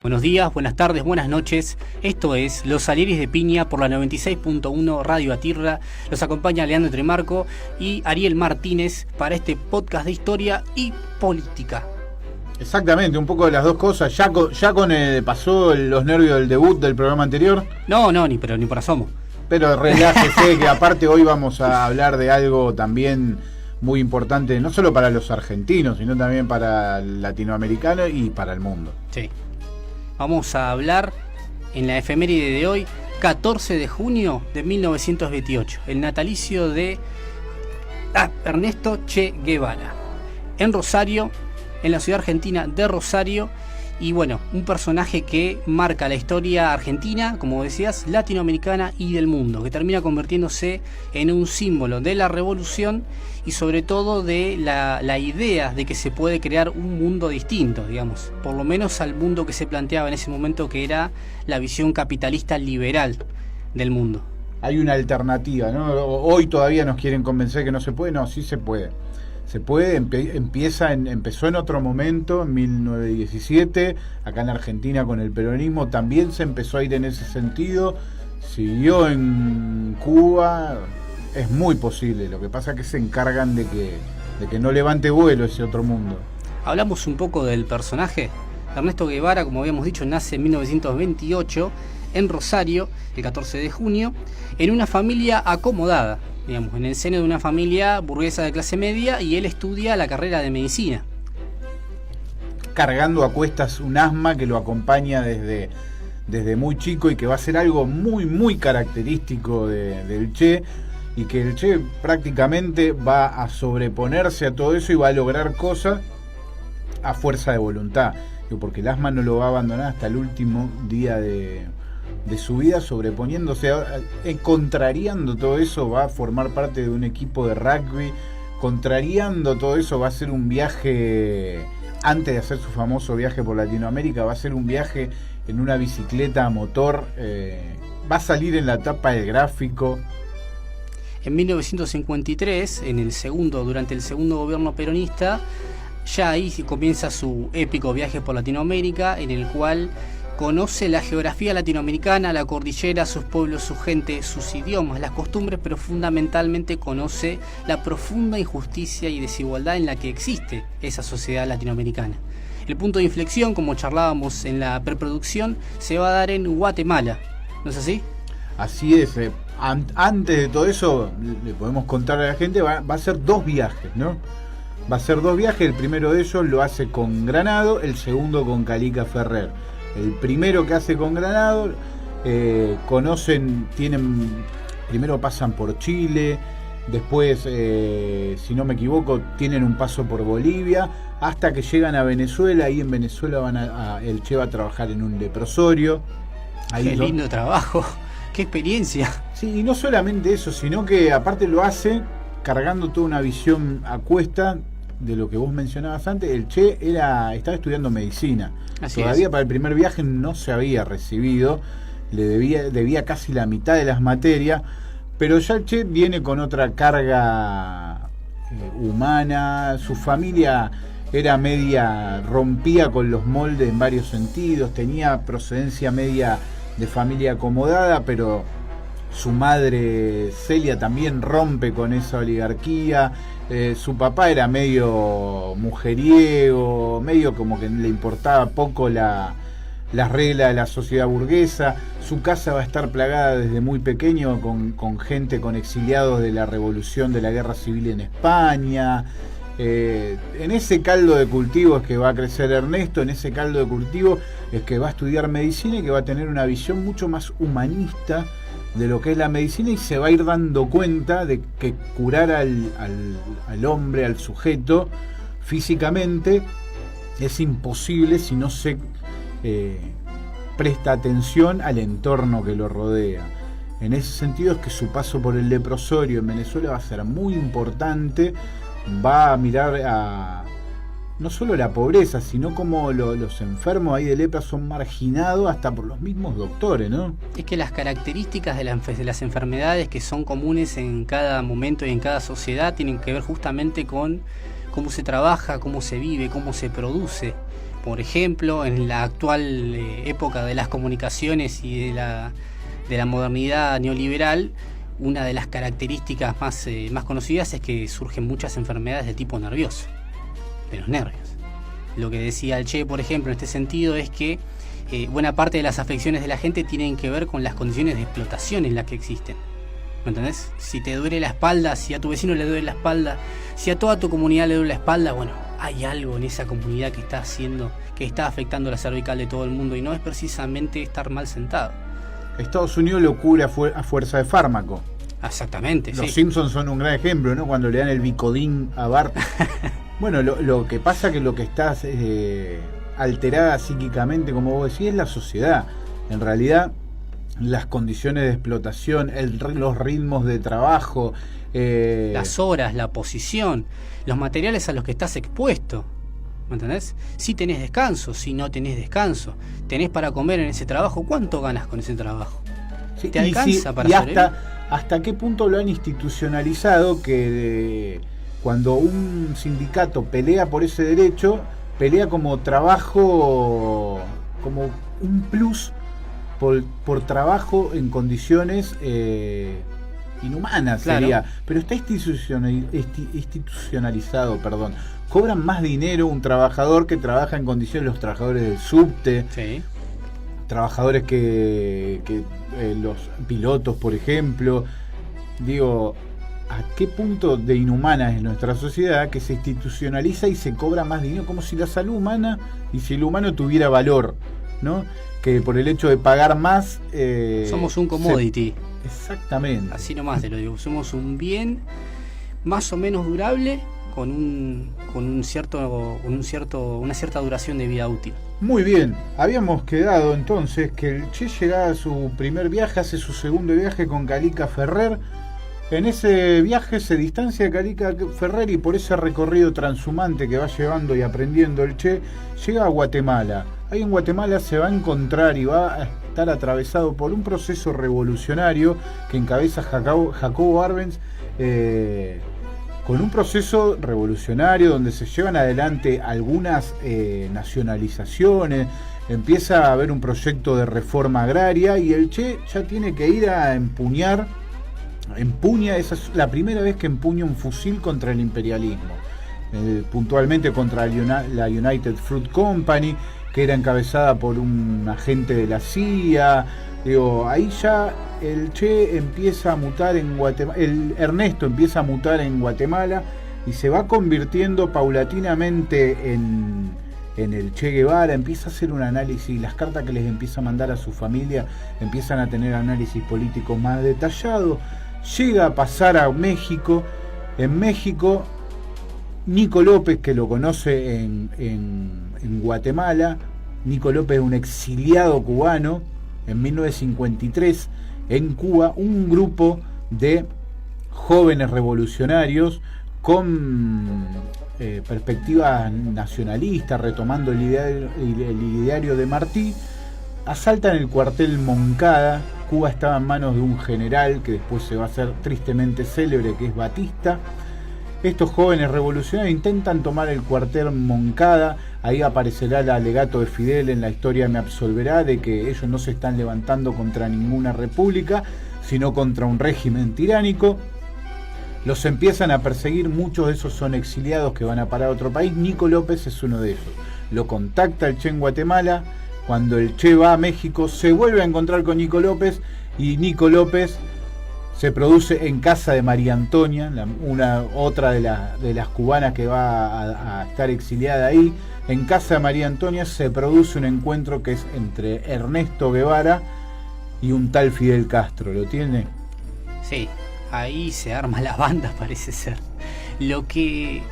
Buenos días, buenas tardes, buenas noches. Esto es Los Salieris de Piña por la 96.1 Radio Atirra. Los acompaña Leandro Tremarco y Ariel Martínez para este podcast de historia y política. Exactamente, un poco de las dos cosas. Ya pasó los nervios del debut del programa anterior. No, ni por asomo. Pero relájese, que aparte hoy vamos a hablar de algo también muy importante, no solo para los argentinos, sino también para el latinoamericano y para el mundo. Sí. Vamos a hablar en la efeméride de hoy, 14 de junio de 1928, el natalicio de Ernesto Che Guevara, en Rosario, en la ciudad argentina de Rosario. Y bueno, un personaje que marca la historia argentina, como decías, latinoamericana y del mundo, que termina convirtiéndose en un símbolo de la revolución y sobre todo de la idea de que se puede crear un mundo distinto, digamos, por lo menos al mundo que se planteaba en ese momento, que era la visión capitalista liberal del mundo. Hay una alternativa, ¿no? Hoy todavía nos quieren convencer que no se puede. No, sí se puede. Se puede, empezó en otro momento, en 1917, acá en Argentina con el peronismo, también se empezó a ir en ese sentido, siguió en Cuba, es muy posible, lo que pasa es que se encargan de que no levante vuelo ese otro mundo. Hablamos un poco del personaje. Ernesto Guevara, como habíamos dicho, nace en 1928 en Rosario, el 14 de junio, en una familia acomodada, digamos, en el seno de una familia burguesa de clase media, y él estudia la carrera de medicina. Cargando a cuestas un asma que lo acompaña desde muy chico y que va a ser algo muy, muy característico del Che, y que el Che prácticamente va a sobreponerse a todo eso y va a lograr cosas a fuerza de voluntad. Porque el asma no lo va a abandonar hasta el último día de su vida, sobreponiéndose, contrariando todo eso, va a formar parte de un equipo de rugby, contrariando todo eso, va a hacer un viaje, antes de hacer su famoso viaje por Latinoamérica, va a hacer un viaje en una bicicleta a motor, va a salir en la tapa del gráfico. En 1953, durante el segundo gobierno peronista, ya ahí comienza su épico viaje por Latinoamérica, en el cual conoce la geografía latinoamericana, la cordillera, sus pueblos, su gente, sus idiomas, las costumbres, pero fundamentalmente conoce la profunda injusticia y desigualdad en la que existe esa sociedad latinoamericana. El punto de inflexión, como charlábamos en la preproducción, se va a dar en Guatemala, ¿no es así? Así es. Antes de todo eso, le podemos contar a la gente, va a ser 2 viajes, ¿no? Va a ser 2 viajes, el primero de ellos lo hace con Granado, el segundo con Calica Ferrer. El primero que hace con Granado, primero pasan por Chile, después, si no me equivoco, tienen un paso por Bolivia, hasta que llegan a Venezuela, y en Venezuela el Che va a trabajar en un leprosorio. Qué lindo trabajo, qué experiencia. Sí, y no solamente eso, sino que aparte lo hace cargando toda una visión a cuesta de lo que vos mencionabas antes. El Che estaba estudiando medicina. Todavía para el primer viaje no se había recibido, le debía casi la mitad de las materias, pero ya el Che viene con otra carga humana. Su familia era rompía con los moldes en varios sentidos, tenía procedencia media de familia acomodada, pero su madre Celia también rompe con esa oligarquía. Su papá era medio mujeriego, medio como que le importaba poco las reglas de la sociedad burguesa. Su casa va a estar plagada desde muy pequeño con gente, con exiliados de la revolución, de la guerra civil en España. En ese caldo de cultivo es que va a crecer Ernesto, en ese caldo de cultivo es que va a estudiar medicina y que va a tener una visión mucho más humanista de lo que es la medicina, y se va a ir dando cuenta de que curar al hombre, al sujeto, físicamente es imposible si no se presta atención al entorno que lo rodea. En ese sentido es que su paso por el leprosorio en Venezuela va a ser muy importante. Va a mirar no solo la pobreza, sino como los enfermos ahí de lepra son marginados hasta por los mismos doctores, ¿no? Es que las características de las enfermedades que son comunes en cada momento y en cada sociedad tienen que ver justamente con cómo se trabaja, cómo se vive, cómo se produce. Por ejemplo, en la actual época de las comunicaciones y de la modernidad neoliberal, una de las características más conocidas es que surgen muchas enfermedades de tipo nervioso, de los nervios. Lo que decía el Che, por ejemplo, en este sentido es que buena parte de las afecciones de la gente tienen que ver con las condiciones de explotación en las que existen. ¿Me entendés? Si te duele la espalda, si a tu vecino le duele la espalda, si a toda tu comunidad le duele la espalda, bueno, hay algo en esa comunidad que está afectando la cervical de todo el mundo, y no es precisamente estar mal sentado. Estados Unidos lo cura a fuerza de fármaco. Exactamente, Los Simpsons son un gran ejemplo, ¿no? Cuando le dan el Vicodin a Bart. Bueno, lo que pasa que lo que estás alterada psíquicamente, como vos decís, es la sociedad. En realidad, las condiciones de explotación, los ritmos de trabajo, las horas, la posición, los materiales a los que estás expuesto. ¿Me entendés? Si tenés descanso, si no tenés descanso, tenés para comer en ese trabajo, ¿cuánto ganas con ese trabajo? Sí, ¿te alcanza para sobrevivir? ¿Hasta qué punto lo han institucionalizado que cuando un sindicato pelea por ese derecho, pelea como trabajo, como un plus por trabajo en condiciones inhumanas, claro. Sería, pero está institucionalizado, perdón. Cobran más dinero un trabajador que trabaja en condiciones, los trabajadores del subte, sí. Trabajadores que los pilotos, por ejemplo. Digo, ¿a qué punto de inhumana es nuestra sociedad que se institucionaliza y se cobra más dinero? Como si la salud humana y si el humano tuviera valor, ¿no? Que por el hecho de pagar más... somos un commodity. Exactamente. Así nomás te lo digo. Somos un bien más o menos durable con una cierta duración de vida útil. Muy bien. Habíamos quedado entonces que el Che llegaba a su primer viaje, hace su segundo viaje con Calica Ferrer. En ese viaje se distancia de Calica Ferrer y por ese recorrido transhumante que va llevando y aprendiendo el Che, llega a Guatemala. Ahí en Guatemala se va a encontrar y va a estar atravesado por un proceso revolucionario que encabeza Jacobo Arbenz, con un proceso revolucionario donde se llevan adelante algunas nacionalizaciones, empieza a haber un proyecto de reforma agraria y el Che ya tiene que ir a empuña, esa es la primera vez que empuña un fusil contra el imperialismo, puntualmente contra la United Fruit Company, que era encabezada por un agente de la CIA. Digo, ahí ya el Che empieza a mutar en Guatemala, el Ernesto empieza a mutar en Guatemala y se va convirtiendo paulatinamente en el Che Guevara, empieza a hacer un análisis, las cartas que les empieza a mandar a su familia empiezan a tener análisis políticos más detallados, llega a pasar a México. En México, Nico López, que lo conoce en Guatemala, Nico López es un exiliado cubano. En 1953, en Cuba, un grupo de jóvenes revolucionarios con perspectivas nacionalistas, retomando el ideario de Martí, asaltan el cuartel Moncada. Cuba estaba en manos de un general que después se va a hacer tristemente célebre, que es Batista. Estos jóvenes revolucionarios intentan tomar el cuartel Moncada. Ahí aparecerá el alegato de Fidel en La historia me absolverá, de que ellos no se están levantando contra ninguna república, sino contra un régimen tiránico. Los empiezan a perseguir, muchos de esos son exiliados que van a parar a otro país. Nico López es uno de ellos. Lo contacta el Che en Guatemala. Cuando el Che va a México, se vuelve a encontrar con Nico López, y Nico López se produce en casa de María Antonia, otra de las cubanas que va a estar exiliada ahí. En casa de María Antonia se produce un encuentro que es entre Ernesto Guevara y un tal Fidel Castro. ¿Lo tiene? Sí, ahí se arma la banda, parece ser. Lo que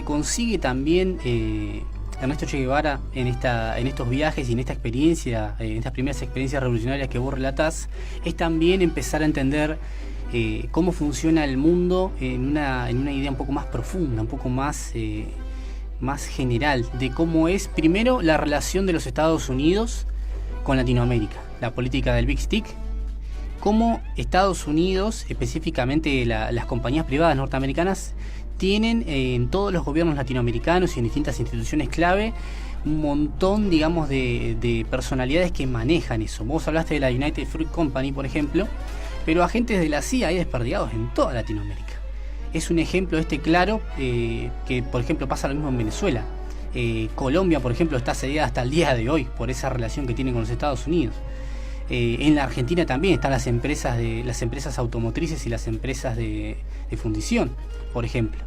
consigue también Ernesto Che Guevara en estos viajes y en esta experiencia, en estas primeras experiencias revolucionarias que vos relatás, es también empezar a entender cómo funciona el mundo en una idea un poco más profunda, un poco más general, de cómo es primero la relación de los Estados Unidos con Latinoamérica, la política del Big Stick, cómo Estados Unidos, específicamente las compañías privadas norteamericanas, tienen en todos los gobiernos latinoamericanos y en distintas instituciones clave un montón, digamos, de personalidades que manejan eso. Vos hablaste de la United Fruit Company, por ejemplo, pero agentes de la CIA hay desperdigados en toda Latinoamérica. Es un ejemplo claro, que por ejemplo pasa lo mismo en Venezuela. Colombia, por ejemplo, está asediada hasta el día de hoy por esa relación que tiene con los Estados Unidos. En la Argentina también están las empresas automotrices y las empresas de fundición, por ejemplo.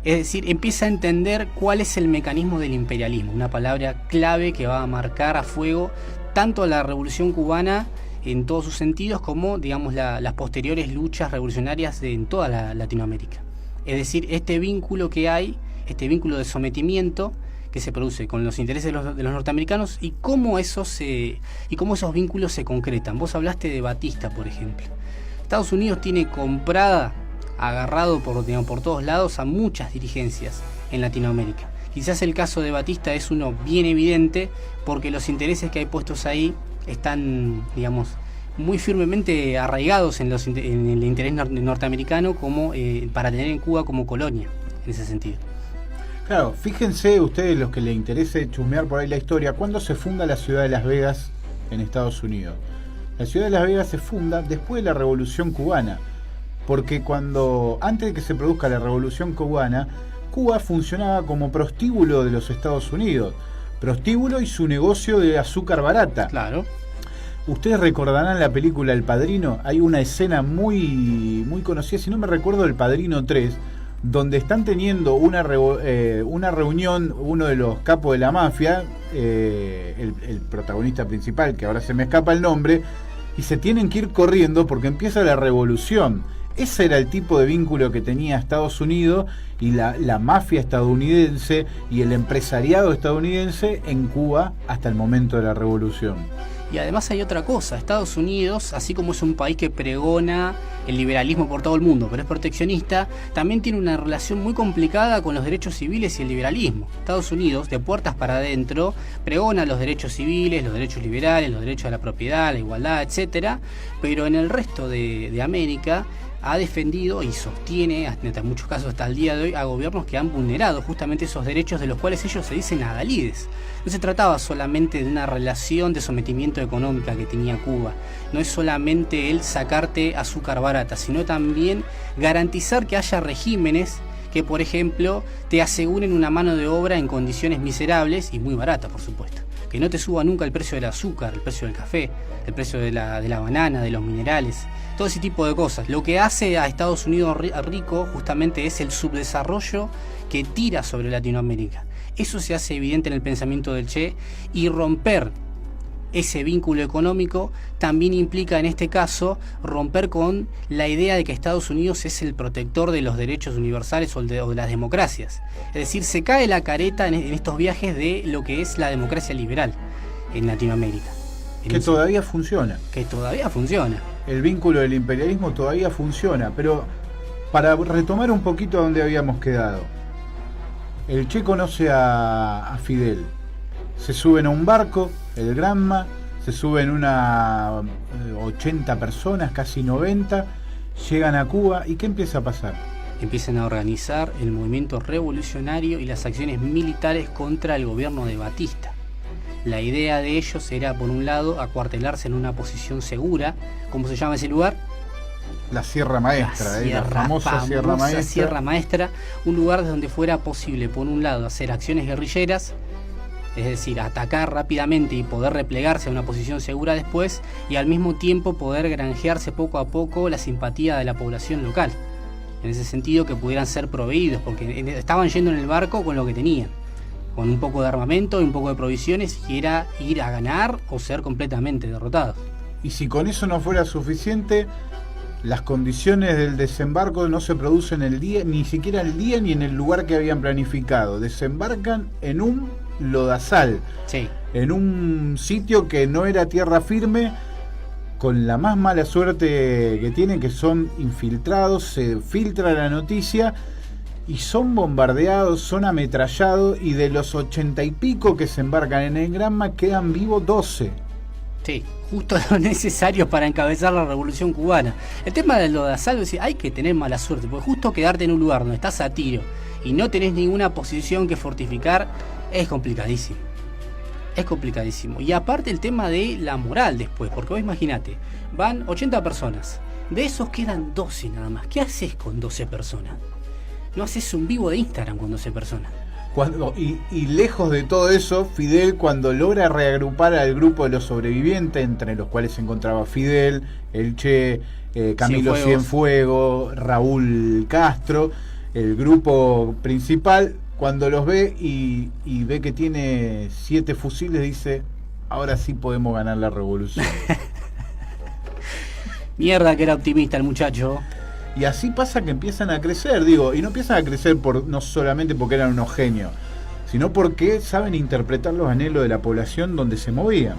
Es decir, empieza a entender cuál es el mecanismo del imperialismo, una palabra clave que va a marcar a fuego tanto a la Revolución Cubana en todos sus sentidos como, digamos, las posteriores luchas revolucionarias en toda la Latinoamérica. Es decir, este vínculo que hay, este vínculo de sometimiento que se produce con los intereses de los norteamericanos y cómo esos vínculos se concretan. Vos hablaste de Batista, por ejemplo. Estados Unidos tiene comprada, agarrado por todos lados a muchas dirigencias en Latinoamérica. Quizás el caso de Batista es uno bien evidente porque los intereses que hay puestos ahí están, digamos, muy firmemente arraigados en el interés norteamericano como para tener en Cuba como colonia, en ese sentido. Claro, fíjense ustedes, los que les interese chusmear por ahí la historia, ¿cuándo se funda la ciudad de Las Vegas en Estados Unidos? La ciudad de Las Vegas se funda después de la Revolución Cubana, porque antes de que se produzca la Revolución Cubana, Cuba funcionaba como prostíbulo de los Estados Unidos, prostíbulo y su negocio de azúcar barata. Claro. Ustedes recordarán la película El Padrino, hay una escena muy, muy conocida, si no me recuerdo, El Padrino 3, donde están teniendo una reunión uno de los capos de la mafia, el protagonista principal, que ahora se me escapa el nombre, y se tienen que ir corriendo porque empieza la revolución. Ese era el tipo de vínculo que tenía Estados Unidos y la mafia estadounidense y el empresariado estadounidense en Cuba hasta el momento de la revolución. Y además hay otra cosa, Estados Unidos, así como es un país que pregona el liberalismo por todo el mundo, pero es proteccionista, también tiene una relación muy complicada con los derechos civiles y el liberalismo. Estados Unidos, de puertas para adentro, pregona los derechos civiles, los derechos liberales, los derechos a la propiedad, la igualdad, etcétera, pero en el resto de América ha defendido y sostiene, en muchos casos hasta el día de hoy, a gobiernos que han vulnerado justamente esos derechos de los cuales ellos se dicen adalides. No se trataba solamente de una relación de sometimiento económica que tenía Cuba, no es solamente el sacarte azúcar barata, sino también garantizar que haya regímenes que, por ejemplo, te aseguren una mano de obra en condiciones miserables y muy barata, por supuesto. Que no te suba nunca el precio del azúcar, el precio del café, el precio de la banana, de los minerales, todo ese tipo de cosas. Lo que hace a Estados Unidos rico justamente es el subdesarrollo que tira sobre Latinoamérica. Eso se hace evidente en el pensamiento del Che, y romper ese vínculo económico también implica en este caso romper con la idea de que Estados Unidos es el protector de los derechos universales o de las democracias. Es decir, se cae la careta en estos viajes de lo que es la democracia liberal en Latinoamérica. Que todavía funciona. Que todavía funciona. El vínculo del imperialismo todavía funciona, pero para retomar un poquito donde habíamos quedado. El Che conoce a Fidel. Se suben a un barco, el Granma, se suben 80 personas, casi 90, llegan a Cuba, ¿y qué empieza a pasar? Empiezan a organizar el movimiento revolucionario y las acciones militares contra el gobierno de Batista. La idea de ellos era, por un lado, acuartelarse en una posición segura. ¿Cómo se llama ese lugar? La Sierra Maestra, la famosa Sierra Maestra, un lugar donde fuera posible, por un lado, hacer acciones guerrilleras, es decir, atacar rápidamente y poder replegarse a una posición segura después, y al mismo tiempo poder granjearse poco a poco la simpatía de la población local. En ese sentido, que pudieran ser proveídos, porque estaban yendo en el barco con lo que tenían, con un poco de armamento y un poco de provisiones, y era ir a ganar o ser completamente derrotados. Y si con eso no fuera suficiente, las condiciones del desembarco no se producen ni siquiera el día ni en el lugar que habían planificado. Desembarcan en un lodazal, sí, en un sitio que no era tierra firme, con la más mala suerte que tienen, que son infiltrados, se filtra la noticia y son bombardeados, son ametrallados, y de los 80 y pico que se embarcan en el Granma quedan vivos 12. Sí, justo lo necesario para encabezar la revolución cubana. El tema del lodazal, es decir, hay que tener mala suerte, porque justo quedarte en un lugar donde estás a tiro y no tenés ninguna posición que fortificar es complicadísimo. Es complicadísimo. Y aparte el tema de la moral después, porque vos imaginate, van 80 personas, de esos quedan 12 nada más. ¿Qué haces con 12 personas? No haces un vivo de Instagram con 12 personas. Y lejos de todo eso, Fidel, cuando logra reagrupar al grupo de los sobrevivientes, entre los cuales se encontraba Fidel, el Che, Camilo Cienfuegos, Raúl Castro, el grupo principal, cuando los ve y ve que tiene 7 fusiles, dice: ahora sí podemos ganar la revolución. Mierda que era optimista el muchacho. Y así pasa que empiezan a crecer, digo, y no empiezan a crecer no solamente porque eran unos genios, sino porque saben interpretar los anhelos de la población donde se movían.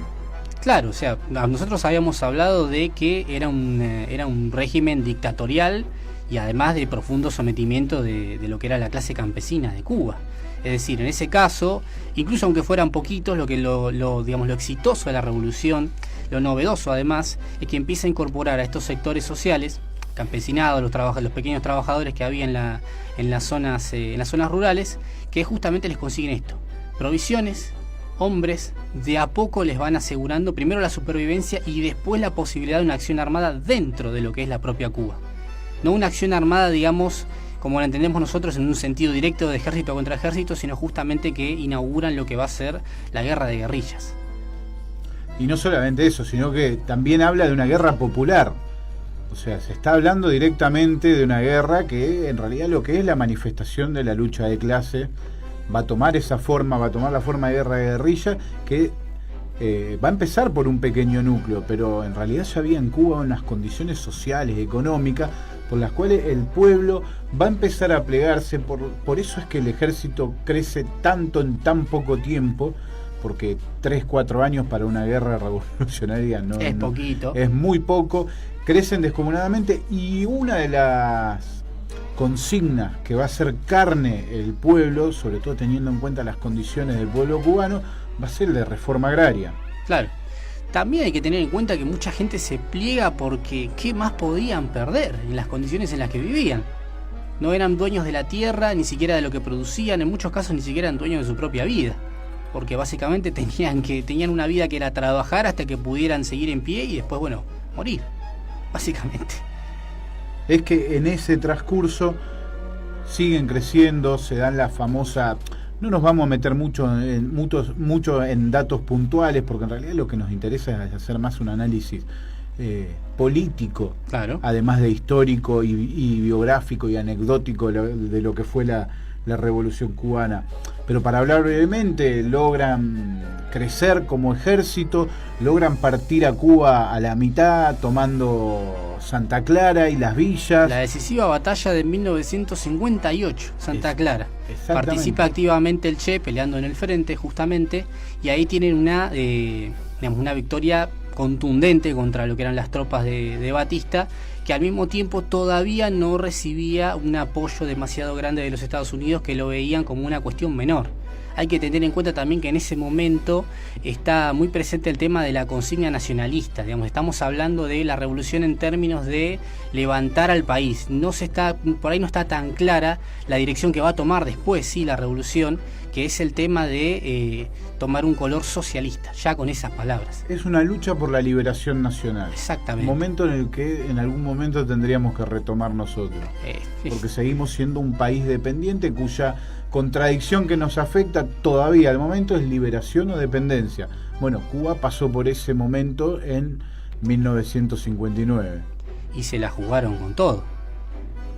Claro, o sea, nosotros habíamos hablado de que era un régimen dictatorial y además de profundo sometimiento de lo que era la clase campesina de Cuba. Es decir, en ese caso, incluso aunque fueran poquitos, lo exitoso de la revolución, lo novedoso además, es que empieza a incorporar a estos sectores sociales, campesinados, los pequeños trabajadores que había en las zonas rurales, que justamente les consiguen esto: provisiones, hombres, de a poco les van asegurando primero la supervivencia y después la posibilidad de una acción armada dentro de lo que es la propia Cuba. No una acción armada, digamos, como la entendemos nosotros en un sentido directo de ejército contra ejército, sino justamente que inauguran lo que va a ser la guerra de guerrillas. Y no solamente eso, sino que también habla de una guerra popular. O sea, se está hablando directamente de una guerra que en realidad lo que es la manifestación de la lucha de clase va a tomar esa forma, va a tomar la forma de guerra de guerrilla, que va a empezar por un pequeño núcleo, pero en realidad ya había en Cuba unas condiciones sociales, económicas, por las cuales el pueblo va a empezar a plegarse. Por eso es que el ejército crece tanto en tan poco tiempo, porque 3-4 años para una guerra revolucionaria es poquito. Es muy poco. Crecen descomunadamente, y una de las consignas que va a hacer carne el pueblo, sobre todo teniendo en cuenta las condiciones del pueblo cubano, va a ser de reforma agraria. Claro. También hay que tener en cuenta que mucha gente se pliega porque ¿qué más podían perder en las condiciones en las que vivían? No eran dueños de la tierra, ni siquiera de lo que producían, en muchos casos ni siquiera eran dueños de su propia vida, porque básicamente tenían una vida que era trabajar hasta que pudieran seguir en pie y después, bueno, morir, básicamente. Es que en ese transcurso siguen creciendo, se dan la famosa... No nos vamos a meter mucho en datos puntuales, porque en realidad lo que nos interesa es hacer más un análisis político, claro, además de histórico y biográfico y anecdótico de lo que fue la Revolución Cubana. Pero para hablar brevemente, logran crecer como ejército, logran partir a Cuba a la mitad, tomando Santa Clara y las villas. La decisiva batalla de 1958, Santa Clara. Participa activamente el Che peleando en el frente, justamente, y ahí tienen una victoria contundente contra lo que eran las tropas de Batista, que al mismo tiempo todavía no recibía un apoyo demasiado grande de los Estados Unidos, que lo veían como una cuestión menor. Hay que tener en cuenta también que en ese momento está muy presente el tema de la consigna nacionalista. Digamos, estamos hablando de la revolución en términos de levantar al país. Por ahí no está tan clara la dirección que va a tomar después, sí, la revolución, que es el tema de tomar un color socialista, ya con esas palabras. Es una lucha por la liberación nacional. Exactamente. Momento en el que en algún momento tendríamos que retomar nosotros. Porque seguimos siendo un país dependiente cuya contradicción que nos afecta todavía al momento es liberación o dependencia. Bueno, Cuba pasó por ese momento en 1959. Y se la jugaron con todo.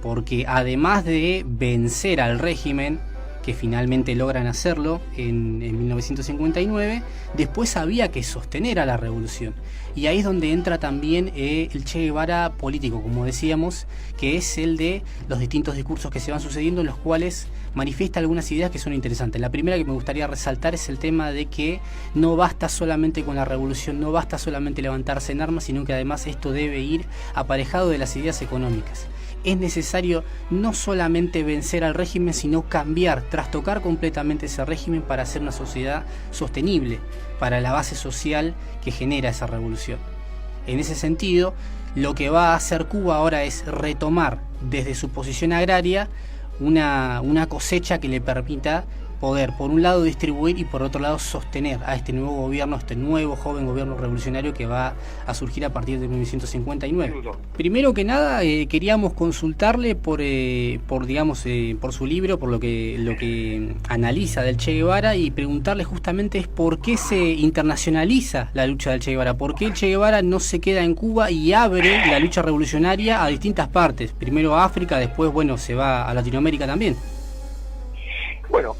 Porque además de vencer al régimen, que finalmente logran hacerlo en 1959, después había que sostener a la revolución. Y ahí es donde entra también el Che Guevara político, como decíamos, que es el de los distintos discursos que se van sucediendo, en los cuales manifiesta algunas ideas que son interesantes. La primera que me gustaría resaltar es el tema de que no basta solamente con la revolución, no basta solamente levantarse en armas, sino que además esto debe ir aparejado de las ideas económicas. Es necesario no solamente vencer al régimen, sino cambiar, trastocar completamente ese régimen para hacer una sociedad sostenible, para la base social que genera esa revolución. En ese sentido, lo que va a hacer Cuba ahora es retomar desde su posición agraria una cosecha que le permita poder, por un lado, distribuir y por otro lado sostener a este nuevo gobierno, este nuevo joven gobierno revolucionario que va a surgir a partir de 1959. Primero que nada, queríamos consultarle por su libro, por lo que analiza del Che Guevara, y preguntarle justamente es por qué se internacionaliza la lucha del Che Guevara, por qué el Che Guevara no se queda en Cuba y abre la lucha revolucionaria a distintas partes, primero a África, después, bueno, se va a Latinoamérica también. Bueno,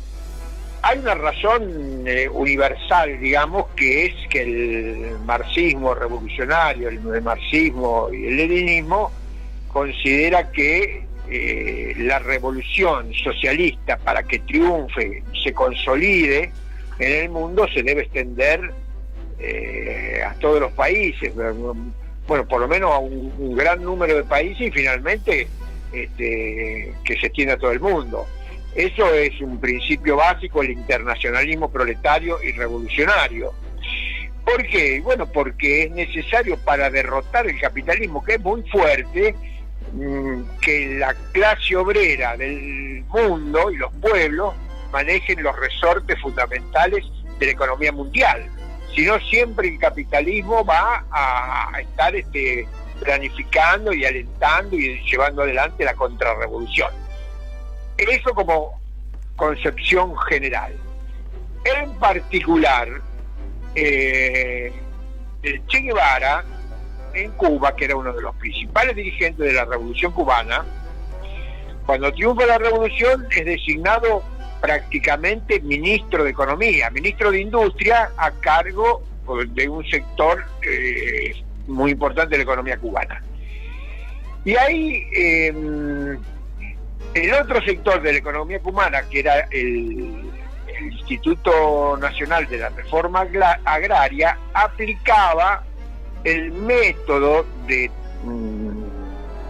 hay una razón universal, digamos, que es que el marxismo revolucionario, el marxismo y el leninismo considera que la revolución socialista, para que triunfe y se consolide en el mundo, se debe extender a todos los países, bueno, por lo menos a un gran número de países, y finalmente que se extienda a todo el mundo. Eso es un principio básico del internacionalismo proletario y revolucionario. ¿Por qué? Bueno, porque es necesario para derrotar el capitalismo, que es muy fuerte, que la clase obrera del mundo y los pueblos manejen los resortes fundamentales de la economía mundial. Si no, siempre el capitalismo va a estar planificando y alentando y llevando adelante la contrarrevolución. Eso como concepción general. En particular, el Che Guevara en Cuba, que era uno de los principales dirigentes de la Revolución Cubana, cuando triunfa la revolución es designado prácticamente ministro de Economía, ministro de Industria, a cargo de un sector muy importante de la economía cubana. Y ahí el otro sector de la economía cubana, que era el Instituto Nacional de la Reforma Agraria, aplicaba el método de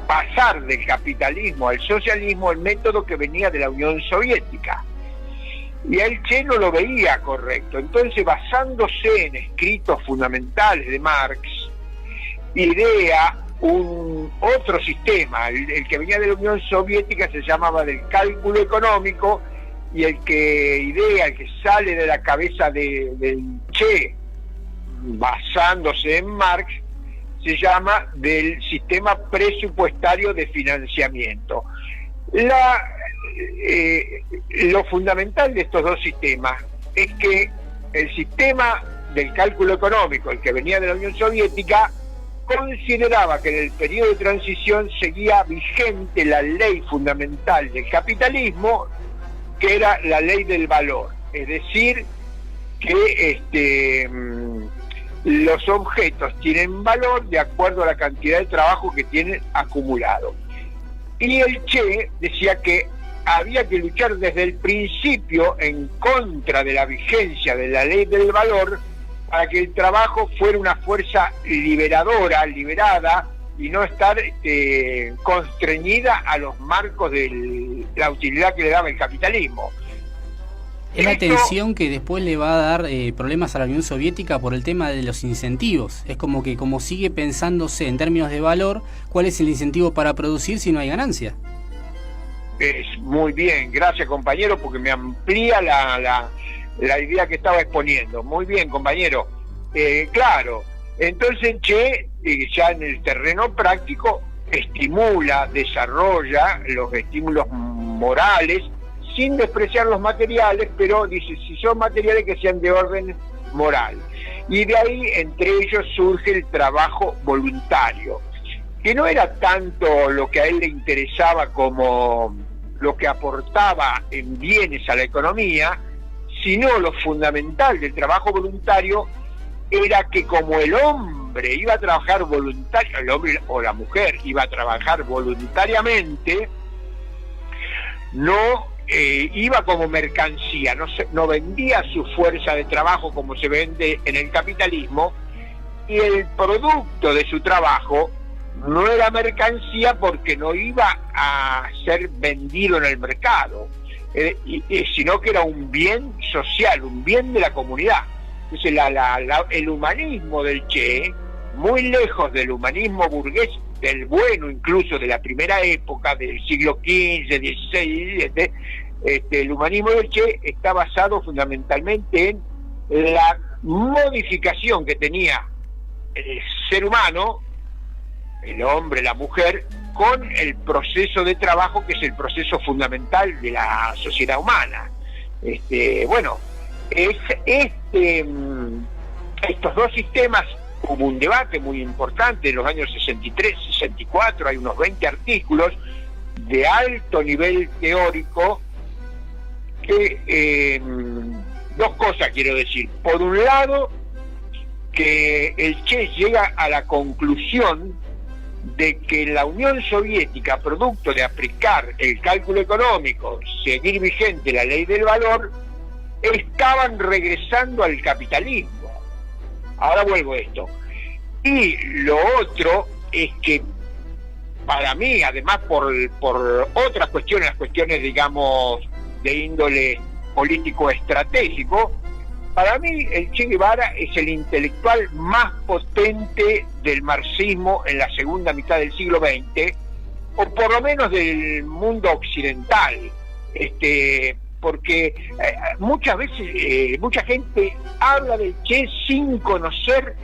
pasar del capitalismo al socialismo, el método que venía de la Unión Soviética. Y el Che no lo veía correcto. Entonces, basándose en escritos fundamentales de Marx, idea un otro sistema. El que venía de la Unión Soviética se llamaba del cálculo económico, y el que sale de la cabeza del Che, basándose en Marx, se llama del sistema presupuestario de financiamiento. Lo fundamental de estos dos sistemas es que el sistema del cálculo económico, el que venía de la Unión Soviética, consideraba que en el periodo de transición seguía vigente la ley fundamental del capitalismo, que era la ley del valor, es decir, que los objetos tienen valor de acuerdo a la cantidad de trabajo que tienen acumulado. Y el Che decía que había que luchar desde el principio en contra de la vigencia de la ley del valor, para que el trabajo fuera una fuerza liberada, y no estar constreñida a los marcos de la utilidad que le daba el capitalismo. Es la tensión que después le va a dar problemas a la Unión Soviética por el tema de los incentivos. Es como que, como sigue pensándose en términos de valor, ¿cuál es el incentivo para producir si no hay ganancia? Es muy bien, gracias compañero, porque me amplía la idea que estaba exponiendo. Muy bien, compañero. Claro, entonces Che, ya en el terreno práctico, estimula, desarrolla los estímulos morales, sin despreciar los materiales, pero dice, si son materiales, que sean de orden moral. Y de ahí, entre ellos, surge el trabajo voluntario, que no era tanto lo que a él le interesaba como lo que aportaba en bienes a la economía, sino lo fundamental del trabajo voluntario era que, como el hombre iba a trabajar voluntario, el hombre o la mujer iba a trabajar voluntariamente, no iba como mercancía, no vendía su fuerza de trabajo como se vende en el capitalismo, y el producto de su trabajo no era mercancía porque no iba a ser vendido en el mercado, sino que era un bien social, un bien de la comunidad. Entonces el humanismo del Che, muy lejos del humanismo burgués, del bueno incluso de la primera época, del siglo XV, XVI, el humanismo del Che está basado fundamentalmente en la modificación que tenía el ser humano, el hombre, la mujer, con el proceso de trabajo, que es el proceso fundamental de la sociedad humana. Estos dos sistemas, hubo un debate muy importante en los años 63, 64, hay unos 20 artículos de alto nivel teórico que dos cosas quiero decir. Por un lado, que el Che llega a la conclusión de que la Unión Soviética, producto de aplicar el cálculo económico, seguir vigente la ley del valor, estaban regresando al capitalismo. Ahora vuelvo a esto. Y lo otro es que, para mí, además por otras cuestiones, las cuestiones, digamos, de índole político-estratégico, para mí el Che Guevara es el intelectual más potente del marxismo en la segunda mitad del siglo XX, o por lo menos del mundo occidental, porque muchas veces mucha gente habla del Che sin conocer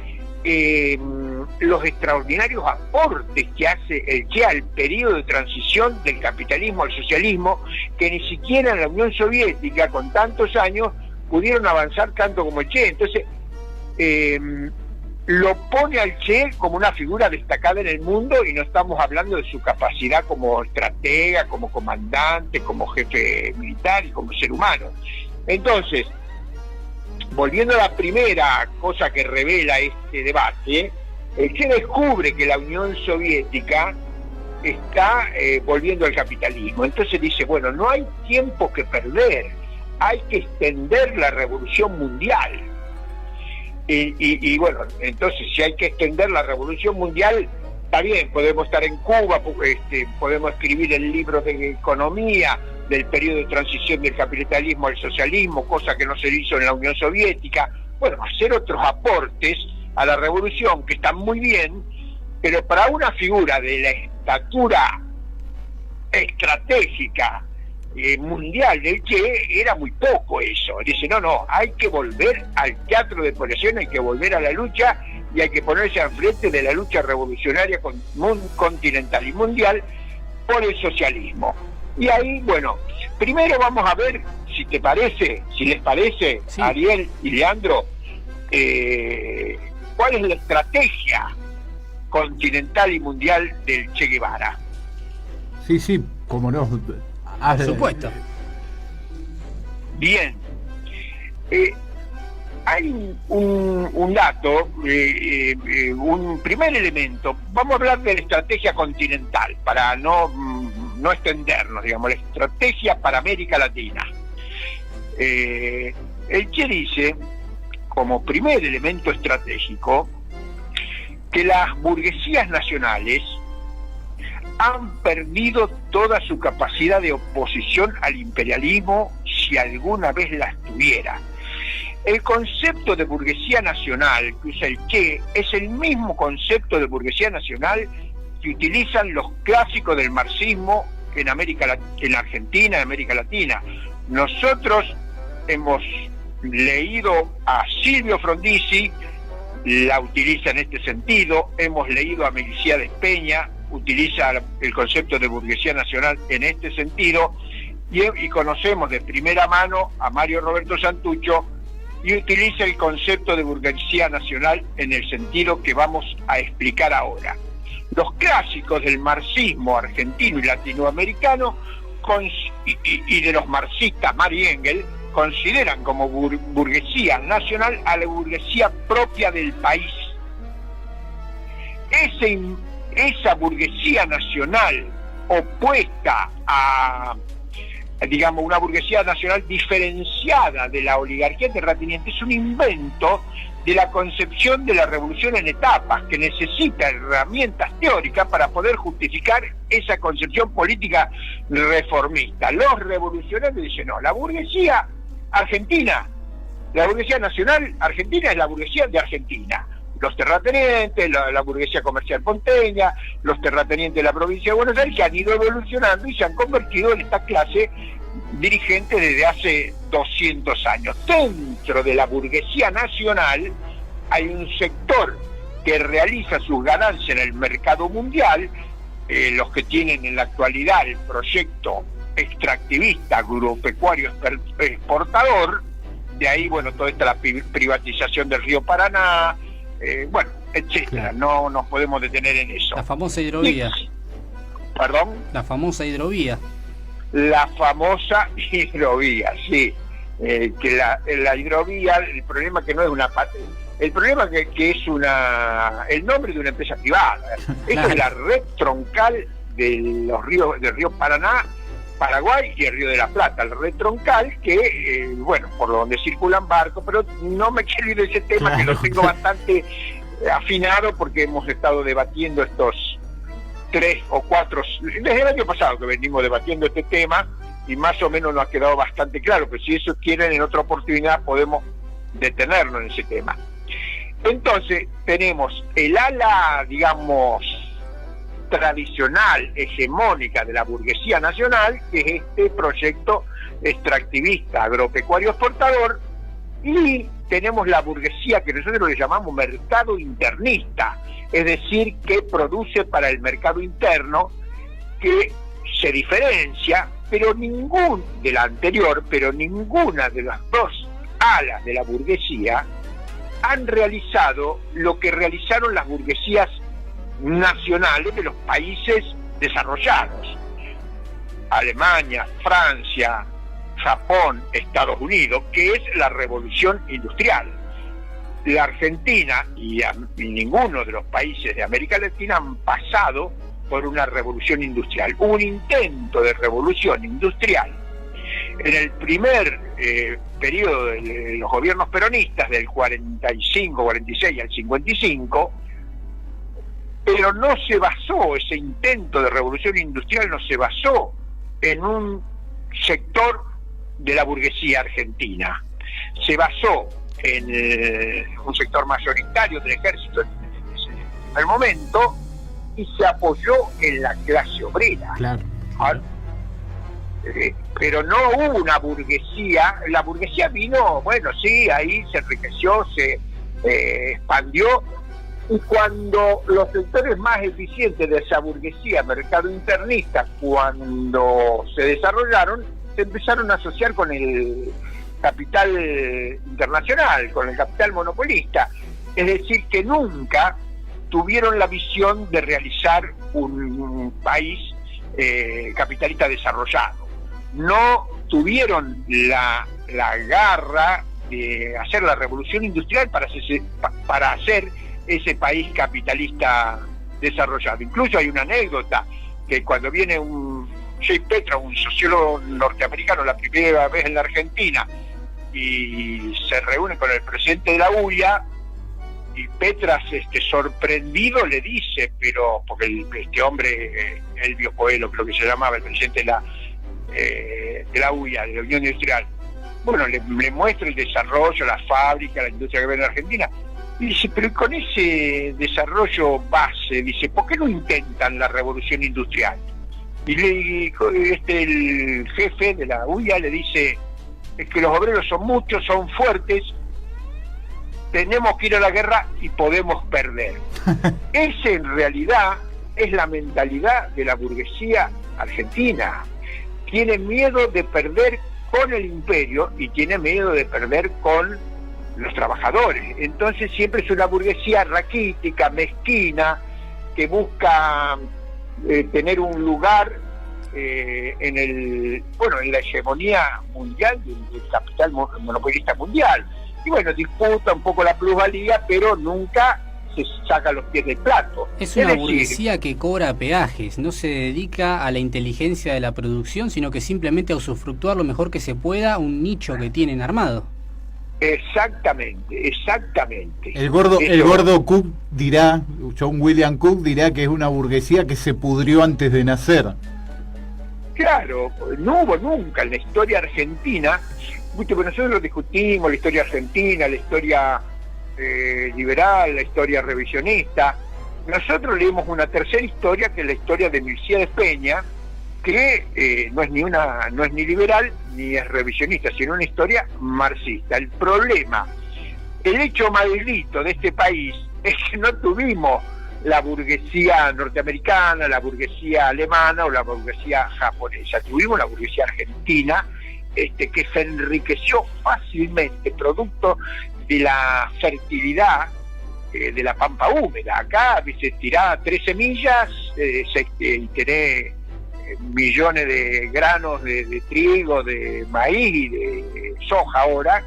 los extraordinarios aportes que hace el Che al periodo de transición del capitalismo al socialismo, que ni siquiera en la Unión Soviética, con tantos años, pudieron avanzar tanto como el Che. Entonces lo pone al Che como una figura destacada en el mundo, y no estamos hablando de su capacidad como estratega, como comandante, como jefe militar y como ser humano. Entonces, volviendo a la primera cosa que revela este debate, el Che descubre que la Unión Soviética está volviendo al capitalismo. Entonces dice, bueno, no hay tiempo que perder, hay que extender la revolución mundial. Y bueno, entonces si hay que extender la revolución mundial, está bien, podemos estar en Cuba, podemos escribir el libro de economía del periodo de transición del capitalismo al socialismo, cosa que no se hizo en la Unión Soviética. Bueno, hacer otros aportes a la revolución que están muy bien, pero para una figura de la estatura estratégica mundial del Che era muy poco eso. Dice, no, hay que volver al teatro de población, hay que volver a la lucha, y hay que ponerse al frente de la lucha revolucionaria continental y mundial por el socialismo. Y ahí, bueno, primero vamos a ver, si les parece, sí, Ariel y Leandro, cuál es la estrategia continental y mundial del Che Guevara. Sí, como no. Por supuesto. Bien. Hay un dato, un primer elemento. Vamos a hablar de la estrategia continental, para no extendernos, digamos, la estrategia para América Latina. El Che dice, como primer elemento estratégico, que las burguesías nacionales han perdido toda su capacidad de oposición al imperialismo, si alguna vez las tuviera. El concepto de burguesía nacional que usa el Che es el mismo concepto de burguesía nacional que utilizan los clásicos del marxismo en Argentina, en América Latina. Nosotros hemos leído a Silvio Frondizi, la utiliza en este sentido, hemos leído a Meliciades Peña, utiliza el concepto de burguesía nacional en este sentido, y conocemos de primera mano a Mario Roberto Santucho, y utiliza el concepto de burguesía nacional en el sentido que vamos a explicar ahora. Los clásicos del marxismo argentino y latinoamericano y de los marxistas, Marx y Engels, consideran como burguesía nacional a la burguesía propia del país. Esa burguesía nacional opuesta a, digamos, una burguesía nacional diferenciada de la oligarquía terrateniente, es un invento de la concepción de la revolución en etapas, que necesita herramientas teóricas para poder justificar esa concepción política reformista. Los revolucionarios dicen, no, la burguesía argentina, la burguesía nacional argentina es la burguesía de Argentina. los terratenientes, la burguesía comercial porteña, los terratenientes de la provincia de Buenos Aires, que han ido evolucionando y se han convertido en esta clase dirigente desde hace 200 años. Dentro de la burguesía nacional hay un sector que realiza sus ganancias en el mercado mundial, los que tienen en la actualidad el proyecto extractivista agropecuario exportador, de ahí, bueno, toda esta la privatización del río Paraná, bueno, etcétera. Claro. No nos podemos detener en eso. La famosa hidrovía. ¿Perdón? La famosa hidrovía. La famosa hidrovía, sí. Que la hidrovía, el problema que no es una patente, el problema que es el nombre de una empresa privada. Claro. Esto es la red troncal de los ríos, del río Paraná, Paraguay y el Río de la Plata, el red troncal que, bueno, por donde circulan barcos, pero no me quiero ir de ese tema, claro, que lo tengo bastante afinado porque hemos estado debatiendo estos 3 o 4, desde el año pasado que venimos debatiendo este tema y más o menos nos ha quedado bastante claro, pero si eso quieren en otra oportunidad podemos detenernos en ese tema. Entonces tenemos el ala, digamos, tradicional, hegemónica de la burguesía nacional, que es este proyecto extractivista agropecuario exportador, y tenemos la burguesía que nosotros le llamamos mercado internista, es decir, que produce para el mercado interno, que se diferencia, pero ninguna de las dos alas de la burguesía han realizado lo que realizaron las burguesías nacionales de los países desarrollados: Alemania, Francia, Japón, Estados Unidos, que es la revolución industrial. La Argentina y ninguno de los países de América Latina han pasado por una revolución industrial. Hubo un intento de revolución industrial en el primer periodo de los gobiernos peronistas, del 45, 46 al 55, pero no se basó, ese intento de revolución industrial no se basó en un sector de la burguesía argentina, se basó en un sector mayoritario del ejército en el momento y se apoyó en la clase obrera. Claro. Pero no hubo una burguesía, la burguesía vino, bueno, sí, ahí se enriqueció, se expandió, y cuando los sectores más eficientes de esa burguesía mercado internista, cuando se desarrollaron, se empezaron a asociar con el capital internacional, con el capital monopolista, es decir, que nunca tuvieron la visión de realizar un país capitalista desarrollado, no tuvieron la garra de hacer la revolución industrial para hacer ese país capitalista desarrollado. Incluso hay una anécdota que cuando viene Jay Petra, un sociólogo norteamericano, la primera vez en la Argentina, y se reúne con el presidente de la UIA, y Petras, sorprendido, le dice, pero porque este hombre, Elvio Coelho creo que se llamaba, el presidente de la UIA, de la Unión Industrial, bueno, le muestra el desarrollo, la fábrica, la industria que ve en Argentina, y dice, pero con ese desarrollo base, dice, ¿por qué no intentan la revolución industrial? Y el jefe de la UIA le dice, es que los obreros son muchos, son fuertes, tenemos que ir a la guerra y podemos perder. Esa en realidad es la mentalidad de la burguesía argentina. Tiene miedo de perder con el imperio y tiene miedo de perder con los trabajadores. Entonces siempre es una burguesía raquítica, mezquina, que busca tener un lugar en la hegemonía mundial del capital monopolista mundial. Y bueno, disputa un poco la plusvalía, pero nunca se saca los pies del plato. Es una burguesía que cobra peajes, no se dedica a la inteligencia de la producción, sino que simplemente a usufructuar lo mejor que se pueda un nicho que tienen armado. Exactamente. El gordo Cook dirá, John William Cook dirá que es una burguesía que se pudrió antes de nacer. Claro, no hubo nunca en la historia argentina, porque nosotros discutimos la historia argentina, la historia liberal, la historia revisionista. Nosotros leímos una tercera historia, que es la historia de Milcíades Peña, que no es ni liberal ni es revisionista, sino una historia marxista. El problema, el hecho maldito de este país es que no tuvimos la burguesía norteamericana, la burguesía alemana o la burguesía japonesa, tuvimos la burguesía argentina, que se enriqueció fácilmente producto de la fertilidad de la pampa húmeda. Acá se tiraba 3 semillas y tenés millones de granos de trigo, de maíz y de soja ahora.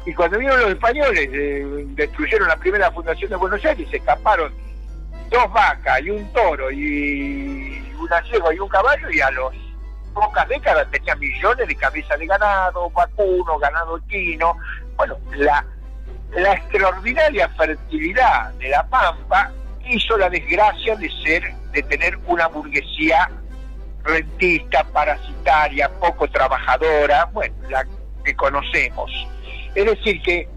Y cuando vinieron los españoles, destruyeron la primera fundación de Buenos Aires, se escaparon 2 vacas y un toro y una yegua y un caballo, y a las pocas décadas tenía millones de cabezas de ganado, vacuno, ganado equino. Bueno, la extraordinaria fertilidad de la pampa hizo la desgracia de tener una burguesía rentista, parasitaria, poco trabajadora, bueno, la que conocemos. Es decir que,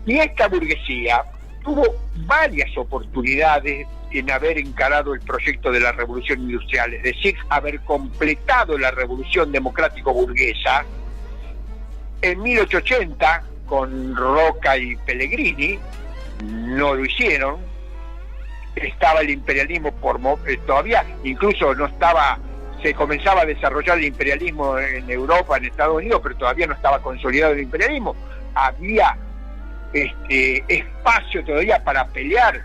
y esta burguesía tuvo varias oportunidades en haber encarado el proyecto de la revolución industrial, es decir, haber completado la revolución democrático-burguesa. En 1880, con Roca y Pellegrini, no lo hicieron. Estaba el imperialismo todavía, incluso no estaba, se comenzaba a desarrollar el imperialismo en Europa, en Estados Unidos, pero todavía no estaba consolidado el imperialismo. Había espacio todavía para pelear,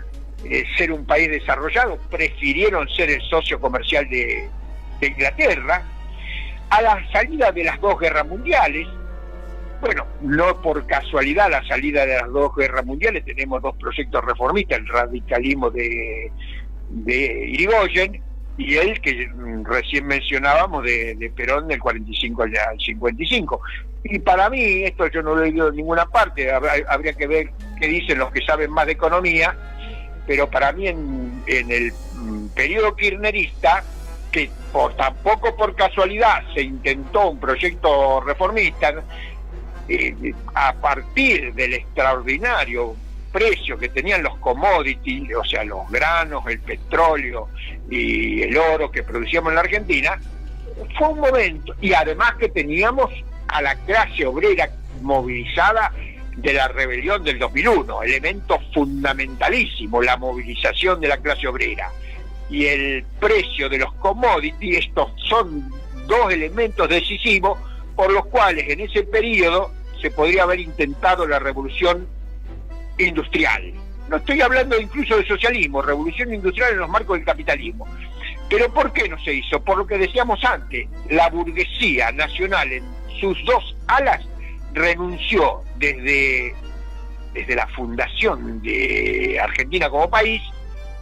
ser un país desarrollado. Prefirieron ser el socio comercial de Inglaterra. A la salida de las 2 guerras mundiales, bueno, no por casualidad, la salida de las 2 guerras mundiales, tenemos 2 proyectos reformistas, el radicalismo de Irigoyen y el que recién mencionábamos de Perón del 45 al 55. Y para mí, esto yo no lo he leído en ninguna parte, habría que ver qué dicen los que saben más de economía, pero para mí en el periodo kirchnerista, que tampoco por casualidad se intentó un proyecto reformista, a partir del extraordinario precio que tenían los commodities, o sea, los granos, el petróleo y el oro que producíamos en la Argentina, fue un momento, y además que teníamos a la clase obrera movilizada de la rebelión del 2001, elemento fundamentalísimo, la movilización de la clase obrera y el precio de los commodities. Estos son 2 elementos decisivos por los cuales en ese periodo se podría haber intentado la revolución industrial. No estoy hablando incluso de socialismo, revolución industrial en los marcos del capitalismo. Pero ¿por qué no se hizo? Por lo que decíamos antes, la burguesía nacional en sus 2 alas renunció desde la fundación de Argentina como país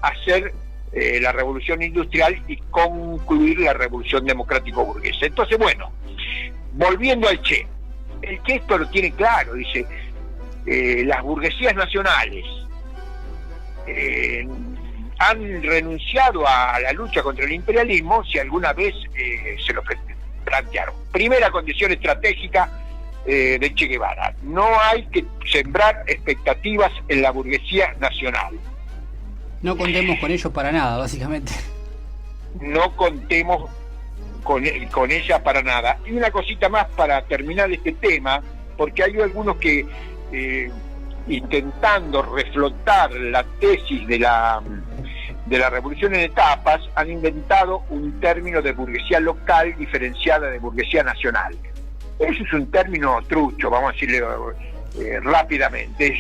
a hacer la revolución industrial y concluir la revolución democrático-burguesa. Entonces, bueno, volviendo al Che, el Che esto lo tiene claro, dice, las burguesías nacionales han renunciado a la lucha contra el imperialismo si alguna vez se lo plantearon. Primera condición estratégica de Che Guevara: no hay que sembrar expectativas en la burguesía nacional. No contemos con ellos para nada, básicamente. No contemos con ella para nada. Y una cosita más para terminar este tema, porque hay algunos que intentando reflotar la tesis de la revolución en etapas, han inventado un término de burguesía local diferenciada de burguesía nacional. Eso es un término trucho, vamos a decirlo rápidamente. Es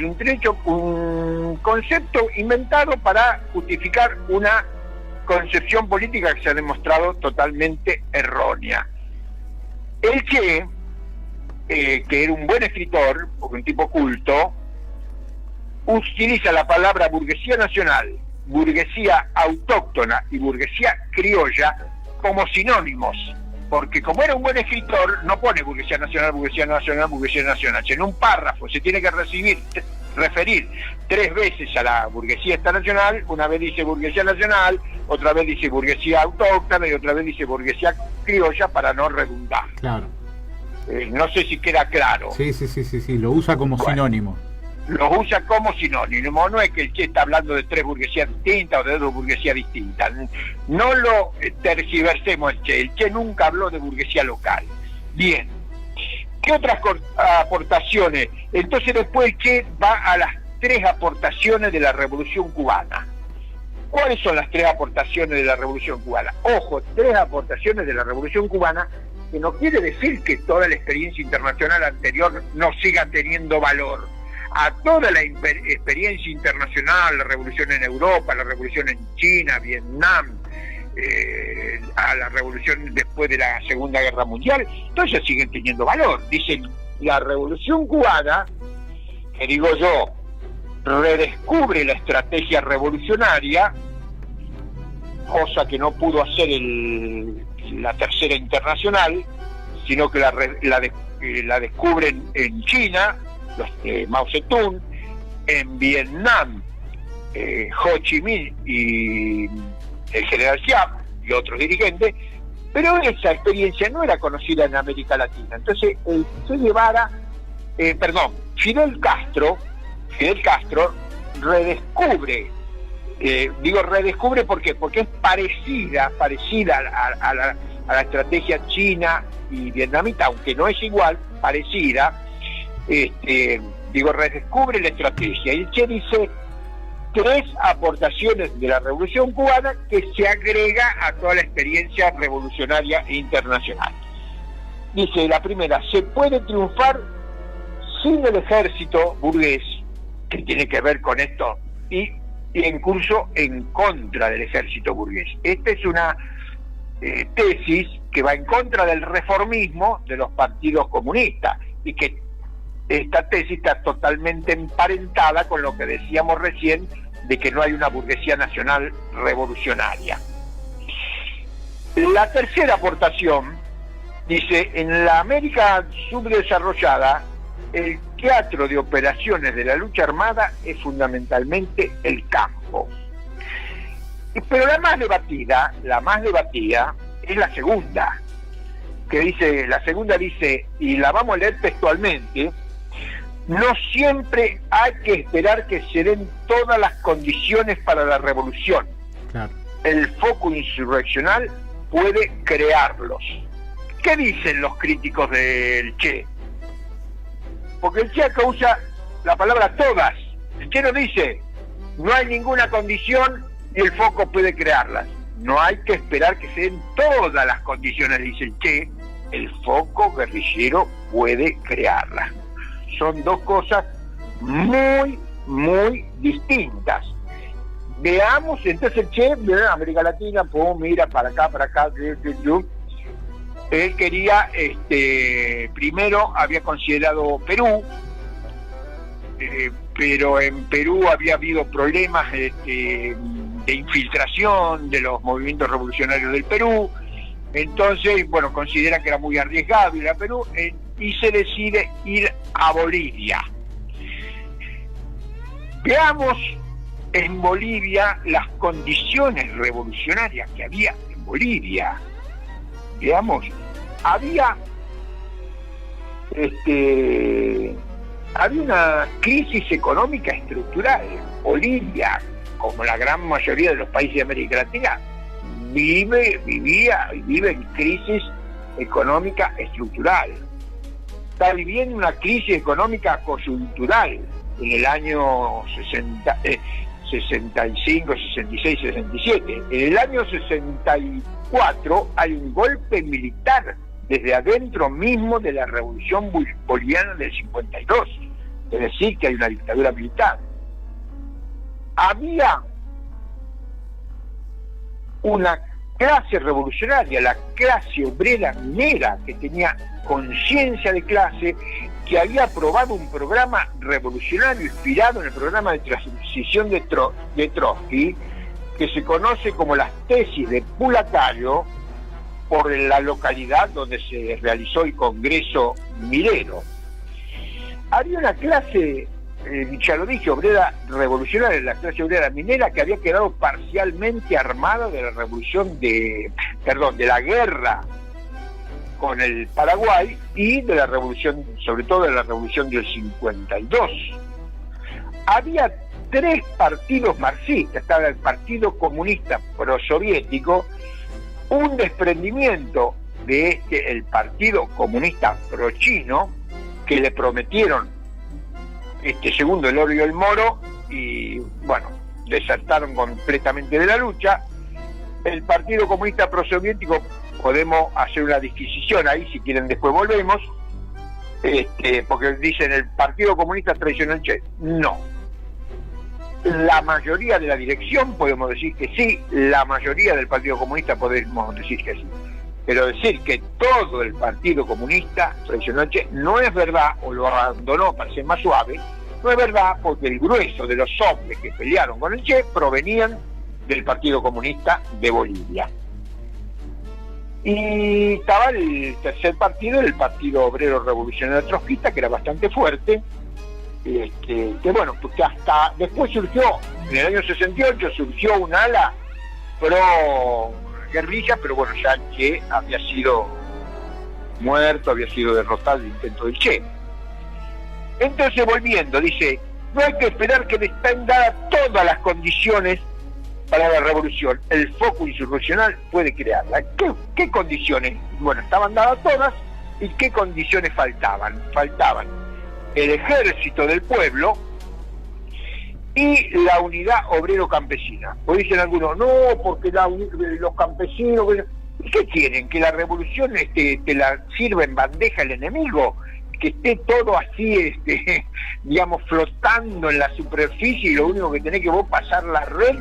un concepto inventado para justificar una concepción política que se ha demostrado totalmente errónea. El Che, que era un buen escritor, un tipo culto, utiliza la palabra burguesía nacional, burguesía autóctona y burguesía criolla como sinónimos, porque como era un buen escritor, no pone burguesía nacional, burguesía nacional, burguesía nacional. En un párrafo se tiene que referir 3 veces a la burguesía internacional. Una vez dice burguesía nacional, otra vez dice burguesía autóctona y otra vez dice burguesía criolla, para no redundar. Claro. No sé si queda claro. Sí, lo usa como sinónimo. los usa como sinónimo. No es que el Che está hablando de 3 burguesías distintas o de 2 burguesías distintas. No lo tergiversemos el Che. El Che nunca habló de burguesía local. Bien. ¿Qué otras aportaciones? Entonces después el Che va a las 3 aportaciones de la Revolución Cubana. ¿Cuáles son las 3 aportaciones de la Revolución Cubana? Ojo, 3 aportaciones de la Revolución Cubana, que no quiere decir que toda la experiencia internacional anterior no siga teniendo valor. A toda la experiencia internacional, la revolución en Europa, la revolución en China, Vietnam, a la revolución después de la Segunda Guerra Mundial, todas ellas siguen teniendo valor. Dicen, la Revolución Cubana, que digo yo, redescubre la estrategia revolucionaria, cosa que no pudo hacer la Tercera Internacional, sino que la descubren en China, los Mao Zedong, en Vietnam, Ho Chi Minh y el general Giap y otros dirigentes, pero esa experiencia no era conocida en América Latina. Entonces el Che Guevara, Fidel Castro redescubre, digo redescubre porque es parecida a la estrategia china y vietnamita, aunque no es igual, parecida. Redescubre la estrategia. Y el Che dice 3 aportaciones de la Revolución Cubana que se agrega a toda la experiencia revolucionaria internacional. Dice, la primera, se puede triunfar sin el ejército burgués, que tiene que ver con esto, y incluso en contra del ejército burgués. Esta es una tesis que va en contra del reformismo de los partidos comunistas, y que esta tesis está totalmente emparentada con lo que decíamos recién, de que no hay una burguesía nacional revolucionaria. La tercera aportación dice, en la América subdesarrollada, el teatro de operaciones de la lucha armada es fundamentalmente el campo. Pero la más debatida es la segunda, la segunda dice, y la vamos a leer textualmente: no siempre hay que esperar que se den todas las condiciones para la revolución. Claro. El foco insurreccional puede crearlos. ¿Qué dicen los críticos del Che? Porque el Che acá usa la palabra todas. El Che no dice, no hay ninguna condición y el foco puede crearlas. No hay que esperar que se den todas las condiciones, dice el Che, el foco guerrillero puede crearlas. Son 2 cosas muy, muy distintas. Veamos, entonces el Che, mira, América Latina, mira para acá, él quería, primero había considerado Perú, pero en Perú había habido problemas de infiltración de los movimientos revolucionarios del Perú. Entonces, considera que era muy arriesgado ir a Perú y se decide ir a Bolivia. Veamos en Bolivia las condiciones revolucionarias que había en Bolivia. Veamos, había una crisis económica estructural. Bolivia, como la gran mayoría de los países de América Latina, vive en crisis económica estructural. Está viviendo una crisis económica coyuntural en el año 65, 66, 67. En el año 64 hay un golpe militar desde adentro mismo de la revolución boliviana del 52. Es decir, que hay una dictadura militar. Había una clase revolucionaria, la clase obrera minera, que tenía conciencia de clase, que había aprobado un programa revolucionario inspirado en el programa de transición de Trotsky, que se conoce como las tesis de Pulacayo, por la localidad donde se realizó el Congreso Minero. Había una clase, ya lo dije, obrera revolucionaria, la clase obrera minera, que había quedado parcialmente armada de la revolución de la guerra con el Paraguay y de la revolución, sobre todo de la revolución del 52. había 3 partidos marxistas. Estaba el Partido Comunista Prosoviético, un desprendimiento de el Partido Comunista Prochino, que le prometieron segundo el oro y el moro, y bueno, desertaron completamente de la lucha. El Partido Comunista Prosoviético, podemos hacer una disquisición ahí, si quieren después volvemos, porque dicen el Partido Comunista traicionó al Che. No. La mayoría de la dirección podemos decir que sí, la mayoría del Partido Comunista podemos decir que sí. Pero decir que todo el Partido Comunista traicionó al Che no es verdad, o lo abandonó para ser más suave, no es verdad, porque el grueso de los hombres que pelearon con el Che provenían del Partido Comunista de Bolivia. Y estaba el tercer partido, el Partido Obrero Revolucionario Trotskista, que era bastante fuerte, que bueno, porque hasta después surgió, en el año 68, surgió un ala pro guerrilla, pero bueno, ya el Che había sido muerto, había sido derrotado el intento del Che. Entonces, volviendo, dice, no hay que esperar que estén dadas todas las condiciones para la revolución. El foco insurreccional puede crearla. ¿Qué condiciones? Bueno, estaban dadas todas. ¿Y qué condiciones faltaban? Faltaban el ejército del pueblo y la unidad obrero-campesina. Pues dicen algunos, no, porque los campesinos... ¿Y qué quieren? ¿Que la revolución te la sirva en bandeja el enemigo? Que esté todo así, digamos, flotando en la superficie, y lo único que tenés que vos pasar la red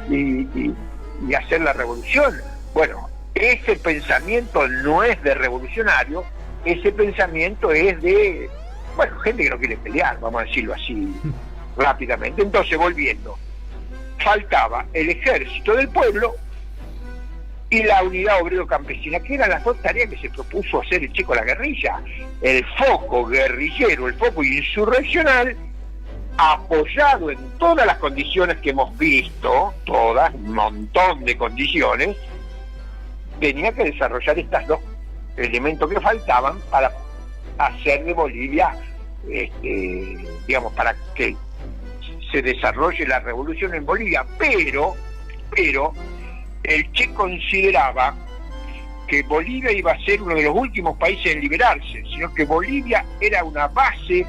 y hacer la revolución. Bueno, ese pensamiento no es de revolucionario, ese pensamiento es de, bueno, gente que no quiere pelear, vamos a decirlo así rápidamente. Entonces, volviendo, faltaba el ejército del pueblo y la unidad obrero-campesina, que eran las dos tareas que se propuso hacer el Che con la guerrilla. El foco guerrillero, el foco insurreccional, apoyado en todas las condiciones que hemos visto, todas, un montón de condiciones, tenía que desarrollar estos dos elementos que faltaban para hacer de Bolivia, digamos, para que se desarrolle la revolución en Bolivia. Pero el Che consideraba que Bolivia iba a ser uno de los últimos países en liberarse, sino que Bolivia era una base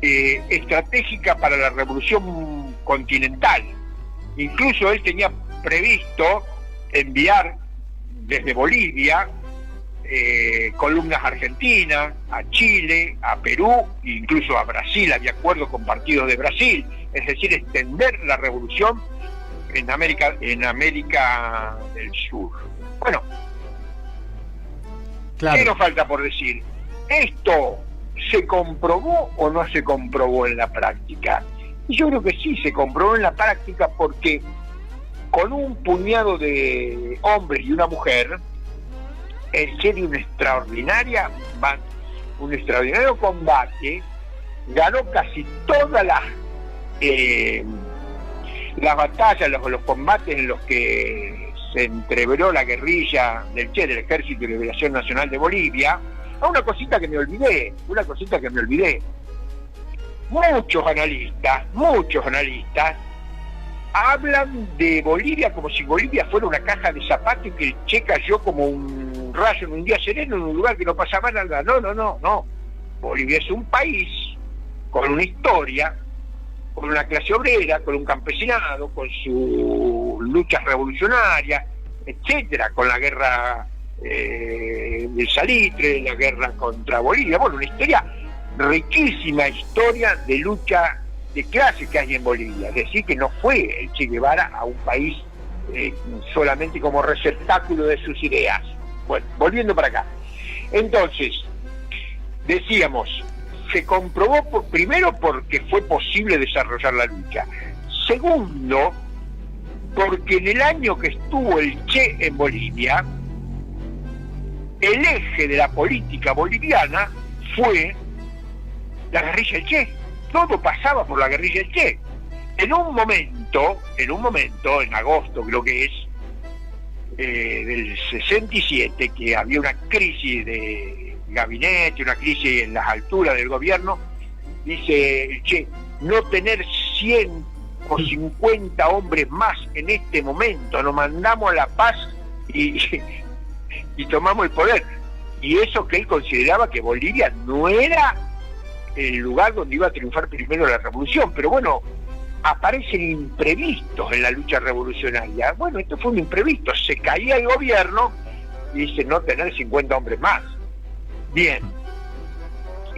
estratégica para la revolución continental. Incluso él tenía previsto enviar desde Bolivia columnas a Argentina, a Chile, a Perú, incluso a Brasil. Había acuerdos con partidos de Brasil, es decir, extender la revolución en América del Sur. Bueno, claro. ¿Qué nos falta por decir? ¿Esto se comprobó o no se comprobó en la práctica? Y yo creo que sí se comprobó en la práctica, porque con un puñado de hombres y una mujer, el Che de un extraordinario combate, ganó casi todas las batallas, los combates en los que se entreveró la guerrilla del Che, del Ejército de Liberación Nacional de Bolivia. Una cosita que me olvidé. Muchos analistas hablan de Bolivia como si Bolivia fuera una caja de zapatos y que el Che cayó como un rayo en un día sereno en un lugar que no pasaba nada. No. Bolivia es un país con una historia, con una clase obrera, con un campesinado, con sus luchas revolucionarias, etcétera, con la guerra del salitre, la guerra contra Bolivia. Bueno, una historia, riquísima historia de lucha de clase que hay en Bolivia. Es decir, que no fue el Che Guevara a un país solamente como receptáculo de sus ideas. Bueno, volviendo para acá. Entonces, decíamos, se comprobó primero porque fue posible desarrollar la lucha. Segundo, porque en el año que estuvo el Che en Bolivia, el eje de la política boliviana fue la guerrilla del Che. Todo pasaba por la guerrilla del Che. En un momento, en agosto creo que es, del 67, que había una crisis de gabinete, una crisis en las alturas del gobierno, dice el Che, no tener 100 o 50 hombres más en este momento, nos mandamos a la paz y tomamos el poder. Y eso que él consideraba que Bolivia no era el lugar donde iba a triunfar primero la revolución, pero bueno, aparecen imprevistos en la lucha revolucionaria. Bueno, esto fue un imprevisto, se caía el gobierno y dice no tener 50 hombres más. Bien.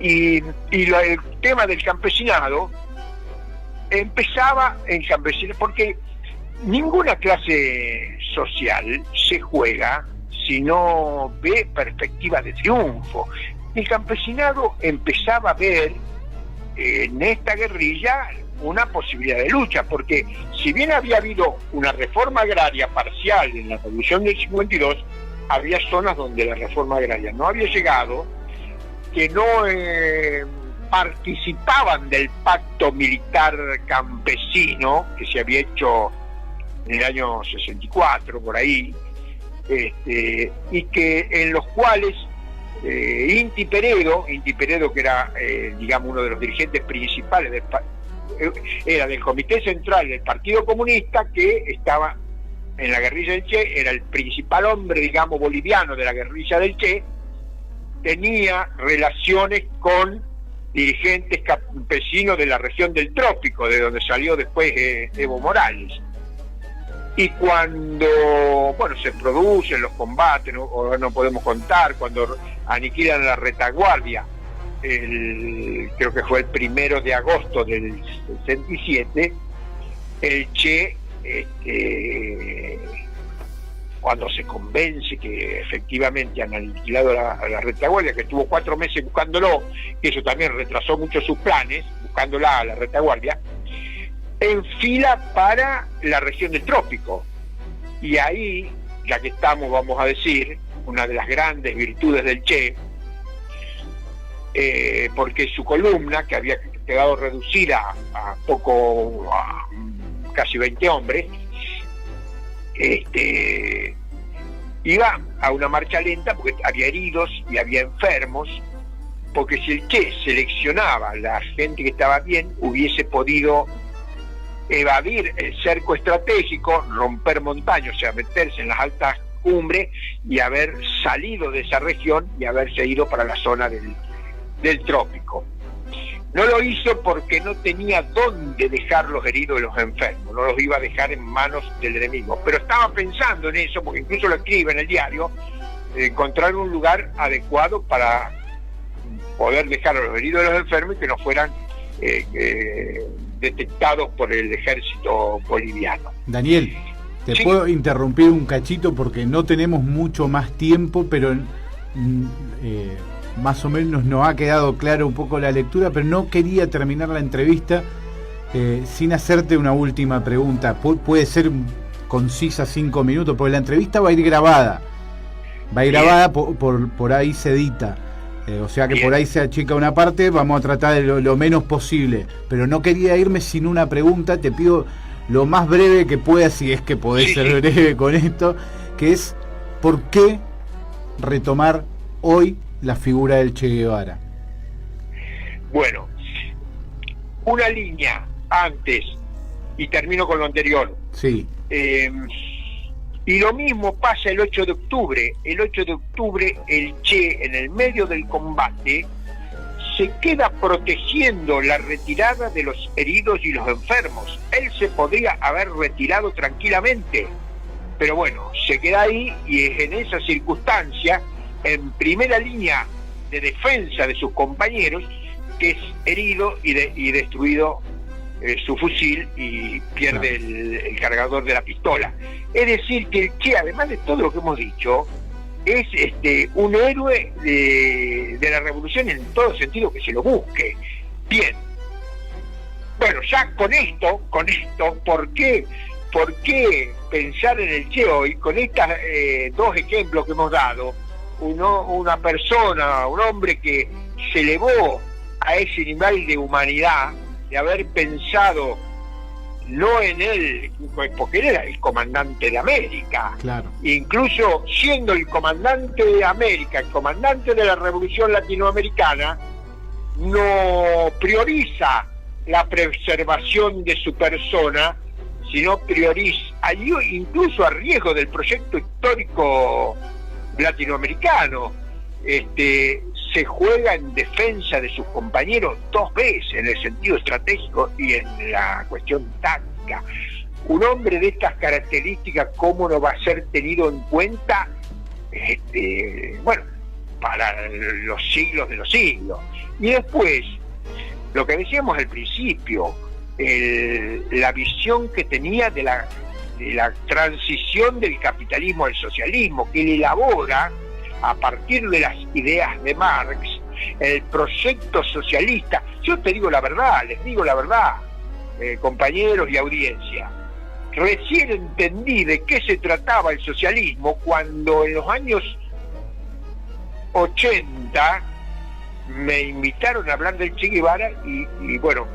Y el tema del campesinado empezaba en campesinado, porque ninguna clase social se juega si no ve perspectiva de triunfo. El campesinado empezaba a ver en esta guerrilla una posibilidad de lucha, porque si bien había habido una reforma agraria parcial en la Revolución del 52, había zonas donde la reforma agraria no había llegado, que no participaban del pacto militar campesino que se había hecho en el año 64, por ahí, y que en los cuales Inti Peredo, que era digamos uno de los dirigentes principales era del Comité Central del Partido Comunista, que estaba en la guerrilla del Che, era el principal hombre, digamos, boliviano de la guerrilla del Che, tenía relaciones con dirigentes campesinos de la región del Trópico, de donde salió después Evo Morales. Y cuando, bueno, se producen los combates, no podemos contar, cuando aniquilan la retaguardia, creo que fue el 1 de agosto del 67, el Che, cuando se convence que efectivamente han aniquilado la retaguardia, que estuvo 4 meses buscándolo, que eso también retrasó mucho sus planes, buscándola a la retaguardia, enfila para la región del Trópico. Y ahí, ya que estamos, vamos a decir, una de las grandes virtudes del Che, porque su columna, que había quedado reducida a casi 20 hombres, iba a una marcha lenta porque había heridos y había enfermos, porque si el Che seleccionaba a la gente que estaba bien, hubiese podido evadir el cerco estratégico, romper montañas, o sea, meterse en las altas cumbres y haber salido de esa región y haberse ido para la zona del Trópico. No lo hizo porque no tenía dónde dejar los heridos y los enfermos, no los iba a dejar en manos del enemigo, pero estaba pensando en eso, porque incluso lo escribe en el diario, encontrar un lugar adecuado para poder dejar a los heridos y los enfermos y que no fueran detectados por el ejército boliviano. Daniel, te sí. puedo interrumpir un cachito porque no tenemos mucho más tiempo, pero más o menos nos ha quedado claro un poco la lectura, pero no quería terminar la entrevista sin hacerte una última pregunta. Puede ser concisa, 5 minutos, porque la entrevista va a ir grabada. Por ahí se edita. O sea que por ahí se achica una parte, vamos a tratar de lo menos posible. Pero no quería irme sin una pregunta, te pido lo más breve que puedas, si es que podés ser breve con esto, que es, ¿por qué retomar hoy la figura del Che Guevara? Bueno, una línea antes, y termino con lo anterior. Sí. Y lo mismo pasa el 8 de octubre. El 8 de octubre el Che, en el medio del combate, se queda protegiendo la retirada de los heridos y los enfermos. Él se podría haber retirado tranquilamente, pero bueno, se queda ahí y es en esa circunstancia, en primera línea de defensa de sus compañeros, que es herido y destruido su fusil y pierde el cargador de la pistola. Es decir, que el Che, además de todo lo que hemos dicho, es un héroe de la revolución en todo sentido que se lo busque. Bien, bueno, ya con esto, ¿por qué pensar en el Che hoy? Con estos 2 ejemplos que hemos dado, una persona, un hombre que se elevó a ese nivel de humanidad, de haber pensado no en él, porque él era el comandante de América, claro. Incluso siendo el comandante de América, el comandante de la revolución latinoamericana, no prioriza la preservación de su persona, sino prioriza, incluso a riesgo del proyecto histórico latinoamericano, se juega en defensa de sus compañeros 2 veces, en el sentido estratégico y en la cuestión táctica. Un hombre de estas características, ¿cómo no va a ser tenido en cuenta? Bueno, para los siglos de los siglos. Y después, lo que decíamos al principio, la visión que tenía de la transición del capitalismo al socialismo, que él elabora a partir de las ideas de Marx, el proyecto socialista. Yo te digo la verdad, les digo la verdad, compañeros y audiencia. Recién entendí de qué se trataba el socialismo cuando en los años 80 me invitaron a hablar del Che Guevara y bueno,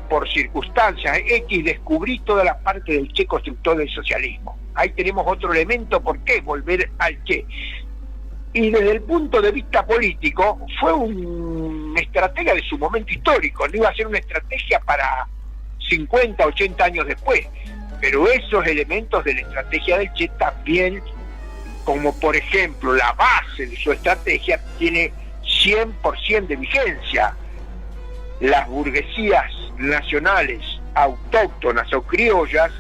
por circunstancias X descubrí toda la parte del Che constructor del socialismo. Ahí tenemos otro elemento, ¿por qué volver al Che? Y desde el punto de vista político fue una estratega de su momento histórico, no iba a ser una estrategia para 50, 80 años después, pero esos elementos de la estrategia del Che también, como por ejemplo la base de su estrategia, tiene 100% de vigencia. Las burguesías nacionales, autóctonas o criollas,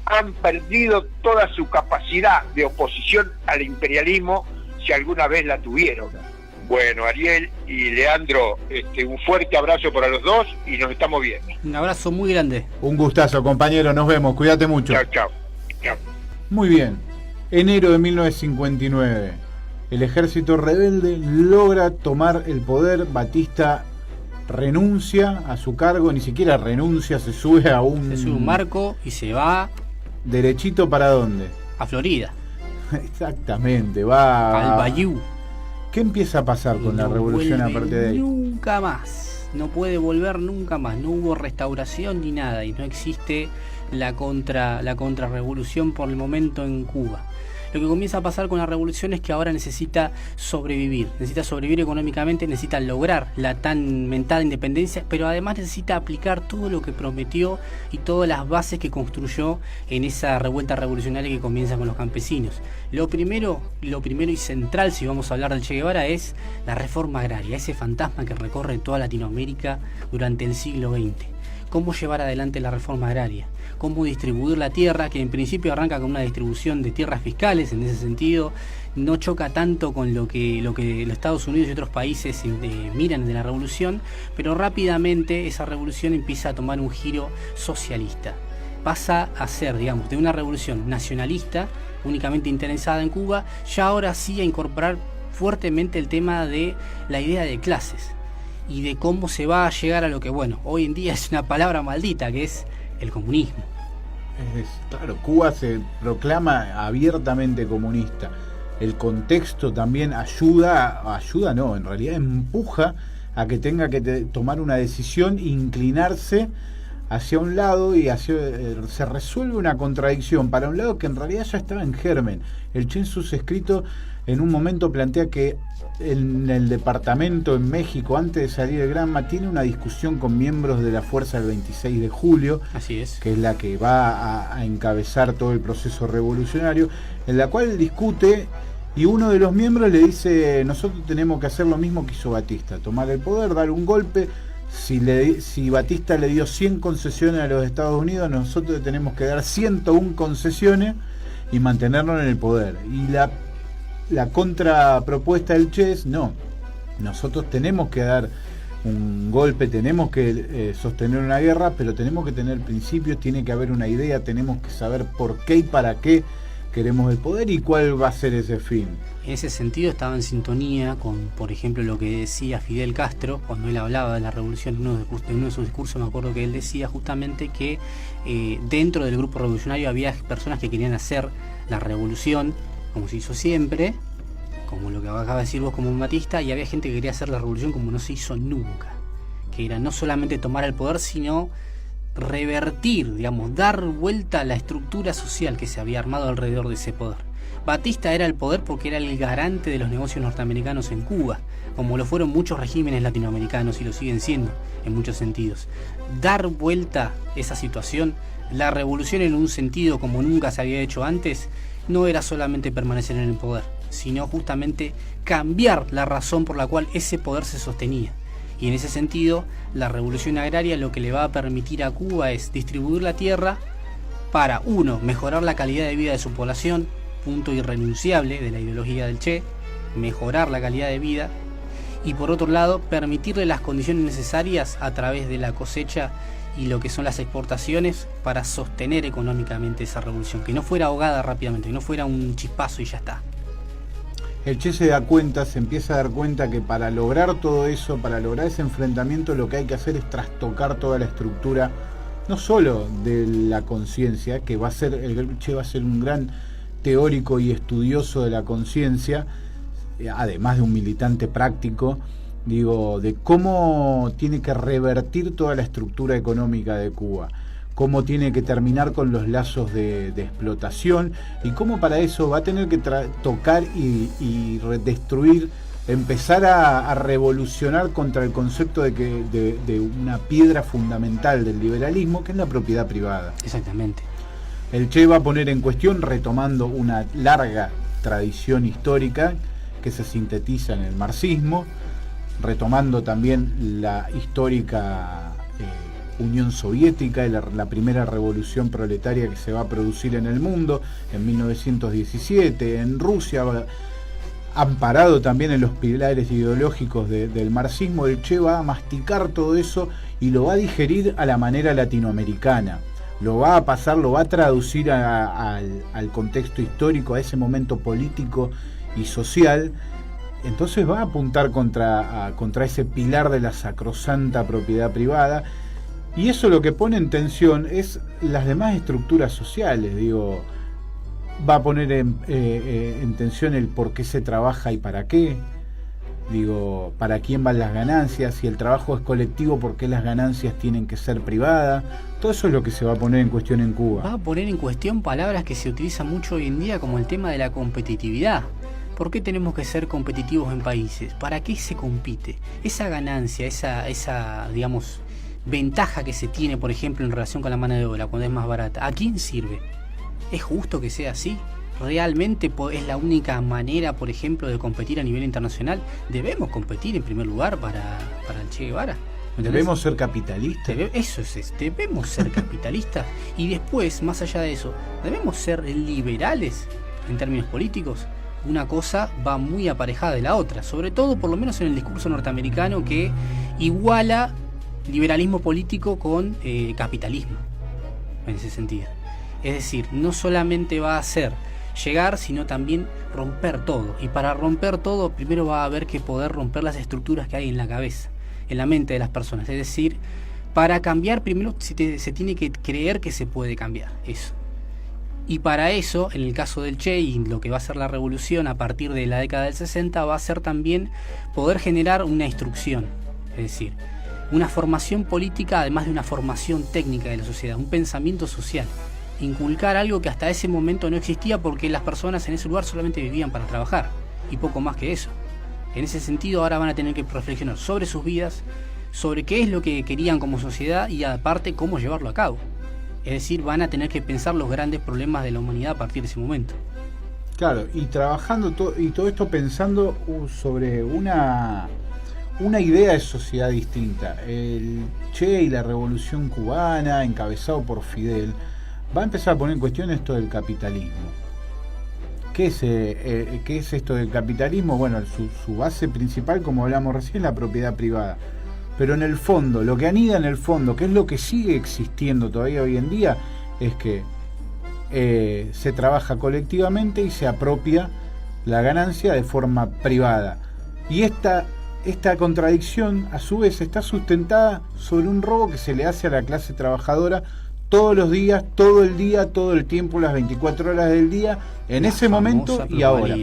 han perdido toda su capacidad de oposición al imperialismo, si alguna vez la tuvieron. Bueno, Ariel y Leandro, un fuerte abrazo para los dos y nos estamos viendo. Un abrazo muy grande. Un gustazo, compañero, nos vemos, cuídate mucho. Chao. Muy bien, enero de 1959, el ejército rebelde logra tomar el poder. Batista renuncia a su cargo, ni siquiera renuncia, se sube a un barco y se va derechito. ¿Para dónde? A Florida. Exactamente, va al Bayou. ¿Qué empieza a pasar con la revolución a partir de ahí? Nunca más, no puede volver nunca más, no hubo restauración ni nada y no existe la contrarrevolución por el momento en Cuba. Lo que comienza a pasar con la revolución es que ahora necesita sobrevivir económicamente, necesita lograr la tan mentada independencia, pero además necesita aplicar todo lo que prometió y todas las bases que construyó en esa revuelta revolucionaria que comienza con los campesinos. Lo primero y central, si vamos a hablar del Che Guevara, es la reforma agraria, ese fantasma que recorre toda Latinoamérica durante el siglo XX. Cómo llevar adelante la reforma agraria, cómo distribuir la tierra, que en principio arranca con una distribución de tierras fiscales. En ese sentido no choca tanto con lo que los Estados Unidos y otros países miran de la revolución, pero rápidamente esa revolución empieza a tomar un giro socialista. Pasa a ser, digamos, de una revolución nacionalista únicamente interesada en Cuba, ya ahora sí a incorporar fuertemente el tema de la idea de clases y de cómo se va a llegar a lo que, bueno, hoy en día es una palabra maldita, que es el comunismo. Claro, Cuba se proclama abiertamente comunista. El contexto también en realidad empuja a que tenga que tomar una decisión, inclinarse hacia un lado y se resuelve una contradicción para un lado que en realidad ya estaba en germen. El Che en sus escritos en un momento plantea que en el departamento en México, antes de salir de Granma, tiene una discusión con miembros de la Fuerza del 26 de Julio, así es, que es la que va a encabezar todo el proceso revolucionario, en la cual discute, y uno de los miembros le dice: nosotros tenemos que hacer lo mismo que hizo Batista, tomar el poder, dar un golpe. Si Batista le dio 100 concesiones a los Estados Unidos, nosotros tenemos que dar 101 concesiones y mantenernos en el poder. Y la contrapropuesta del Che es: no, nosotros tenemos que dar un golpe, tenemos que sostener una guerra, pero tenemos que tener principios, tiene que haber una idea, tenemos que saber por qué y para qué queremos el poder y cuál va a ser ese fin. En ese sentido estaba en sintonía con, por ejemplo, lo que decía Fidel Castro cuando él hablaba de la revolución. En uno de sus discursos me acuerdo que él decía justamente que dentro del grupo revolucionario había personas que querían hacer la revolución como se hizo siempre, como lo que acabas de decir vos como un Batista, y había gente que quería hacer la revolución como no se hizo nunca, que era no solamente tomar el poder, sino revertir, digamos, dar vuelta a la estructura social que se había armado alrededor de ese poder. Batista era el poder porque era el garante de los negocios norteamericanos en Cuba, como lo fueron muchos regímenes latinoamericanos y lo siguen siendo en muchos sentidos. Dar vuelta esa situación, la revolución en un sentido como nunca se había hecho antes, no era solamente permanecer en el poder, sino justamente cambiar la razón por la cual ese poder se sostenía. Y en ese sentido, la revolución agraria lo que le va a permitir a Cuba es distribuir la tierra para, uno, mejorar la calidad de vida de su población, punto irrenunciable de la ideología del Che, mejorar la calidad de vida, y por otro lado, permitirle las condiciones necesarias a través de la cosecha y lo que son las exportaciones para sostener económicamente esa revolución, que no fuera ahogada rápidamente, que no fuera un chispazo y ya está. El Che se empieza a dar cuenta que para lograr todo eso, para lograr ese enfrentamiento, lo que hay que hacer es trastocar toda la estructura, no solo de la conciencia, que va a ser, el Che va a ser un gran teórico y estudioso de la conciencia, además de un militante práctico, digo, de cómo tiene que revertir toda la estructura económica de Cuba, cómo tiene que terminar con los lazos de explotación, y cómo para eso va a tener que tocar y destruir, empezar a revolucionar contra el concepto de una piedra fundamental del liberalismo, que es la propiedad privada. Exactamente. El Che va a poner en cuestión, retomando una larga tradición histórica que se sintetiza en el marxismo, retomando también la histórica Unión Soviética y la primera revolución proletaria que se va a producir en el mundo en 1917, en Rusia, amparado también en los pilares ideológicos del marxismo. El Che va a masticar todo eso y lo va a digerir a la manera latinoamericana. Lo va a pasar, lo va a traducir al contexto histórico, a ese momento político y social. Entonces va a apuntar contra ese pilar de la sacrosanta propiedad privada, y eso lo que pone en tensión es las demás estructuras sociales. Digo, va a poner en tensión el por qué se trabaja y para qué. Digo, para quién van las ganancias, si el trabajo es colectivo, por qué las ganancias tienen que ser privadas. Todo eso es lo que se va a poner en cuestión en Cuba. Va a poner en cuestión palabras que se utilizan mucho hoy en día, como el tema de la competitividad. ¿Por qué tenemos que ser competitivos en países? ¿Para qué se compite? Esa ganancia, esa digamos, ventaja que se tiene, por ejemplo, en relación con la mano de obra, cuando es más barata, ¿a quién sirve? ¿Es justo que sea así? ¿Realmente es la única manera, por ejemplo, de competir a nivel internacional? ¿Debemos competir en primer lugar para el Che Guevara? ¿Debemos ser capitalistas? Eso es, debemos ser capitalistas. Y después, más allá de eso, ¿debemos ser liberales en términos políticos? Una cosa va muy aparejada de la otra, sobre todo por lo menos en el discurso norteamericano, que iguala liberalismo político con capitalismo, en ese sentido. Es decir, no solamente va a ser llegar, sino también romper todo. Y para romper todo, primero va a haber que poder romper las estructuras que hay en la cabeza, en la mente de las personas. Es decir, para cambiar, primero se tiene que creer que se puede cambiar eso. Y para eso, en el caso del Che y lo que va a ser la revolución a partir de la década del 60, va a ser también poder generar una instrucción, es decir, una formación política, además de una formación técnica de la sociedad, un pensamiento social, inculcar algo que hasta ese momento no existía, porque las personas en ese lugar solamente vivían para trabajar y poco más que eso. En ese sentido, ahora van a tener que reflexionar sobre sus vidas, sobre qué es lo que querían como sociedad y aparte cómo llevarlo a cabo. Es decir, van a tener que pensar los grandes problemas de la humanidad a partir de ese momento. Claro, y trabajando todo esto pensando sobre una idea de sociedad distinta. El Che y la revolución cubana, encabezado por Fidel, va a empezar a poner en cuestión esto del capitalismo. ¿Qué es esto del capitalismo? Bueno, su base principal, como hablamos recién, es la propiedad privada. Pero en el fondo, lo que anida en el fondo, que es lo que sigue existiendo todavía hoy en día, es que se trabaja colectivamente y se apropia la ganancia de forma privada. Y esta contradicción, a su vez, está sustentada sobre un robo que se le hace a la clase trabajadora todos los días, todo el día, todo el tiempo, las 24 horas del día, en ese momento y ahora.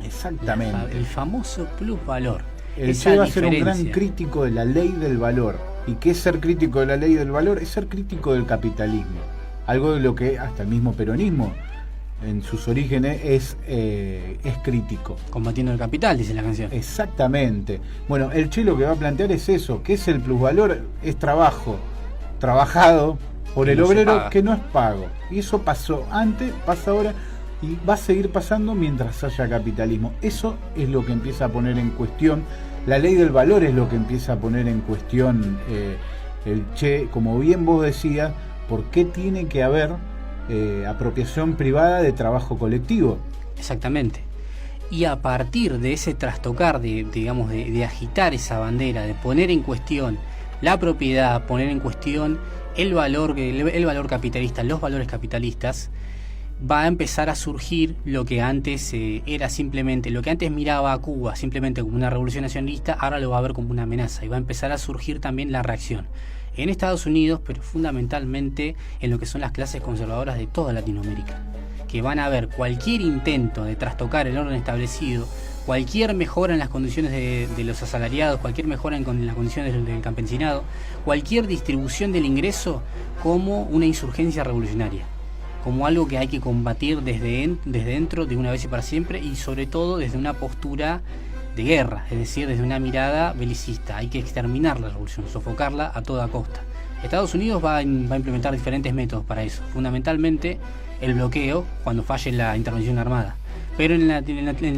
Exactamente. El famoso plusvalor. El Che va a ser un gran crítico de la ley del valor. ¿Y qué es ser crítico de la ley del valor? Es ser crítico del capitalismo. Algo de lo que hasta el mismo peronismo, en sus orígenes, es crítico. Combatiendo el capital, dice la canción. Exactamente. Bueno, el Che lo que va a plantear es eso. ¿Qué es el plusvalor? Es trabajo trabajado por el obrero que no es pago. Y eso pasó antes, pasa ahora y va a seguir pasando mientras haya capitalismo. Eso es lo que empieza a poner en cuestión. La ley del valor es lo que empieza a poner en cuestión el Che, como bien vos decías, ¿por qué tiene que haber apropiación privada de trabajo colectivo? Exactamente. Y a partir de ese trastocar, de agitar esa bandera, de poner en cuestión la propiedad, poner en cuestión el valor capitalista, los valores capitalistas, va a empezar a surgir lo que antes era simplemente, lo que antes miraba a Cuba simplemente como una revolución nacionalista, ahora lo va a ver como una amenaza y va a empezar a surgir también la reacción en Estados Unidos, pero fundamentalmente en lo que son las clases conservadoras de toda Latinoamérica, que van a ver cualquier intento de trastocar el orden establecido, cualquier mejora en las condiciones de los asalariados, cualquier mejora en las condiciones del campesinado, cualquier distribución del ingreso como una insurgencia revolucionaria, como algo que hay que combatir desde dentro de una vez y para siempre, y sobre todo desde una postura de guerra, es decir, desde una mirada belicista. Hay que exterminar la revolución, sofocarla a toda costa. Estados Unidos va a implementar diferentes métodos para eso, fundamentalmente el bloqueo cuando falle la intervención armada. Pero en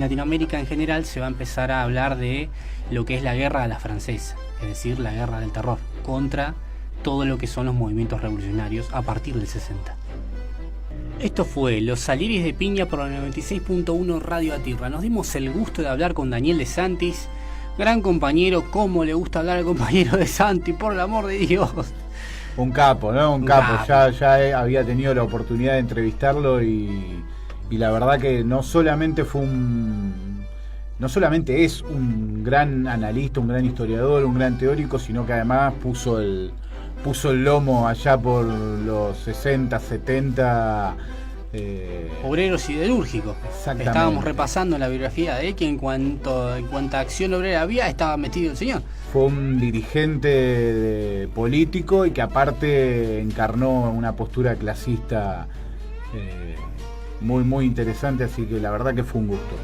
Latinoamérica en general se va a empezar a hablar de lo que es la guerra a la francesa, es decir, la guerra del terror, contra todo lo que son los movimientos revolucionarios a partir del 60. Esto fue Los Salieres de Piña por la 96.1 Radio Atirra. Nos dimos el gusto de hablar con Daniel De Santis, gran compañero. ¿Cómo le gusta hablar al compañero De Santis? Por el amor de Dios. Un capo, ¿no? Un capo. Ya había tenido la oportunidad de entrevistarlo y la verdad que no solamente es un gran analista, un gran historiador, un gran teórico, sino que además puso el lomo allá por los 60, 70. Obrero siderúrgico. Estábamos repasando la biografía de él, que en cuanta acción obrera había, estaba metido el señor. Fue un dirigente político y que aparte encarnó una postura clasista muy, muy interesante, así que la verdad que fue un gusto.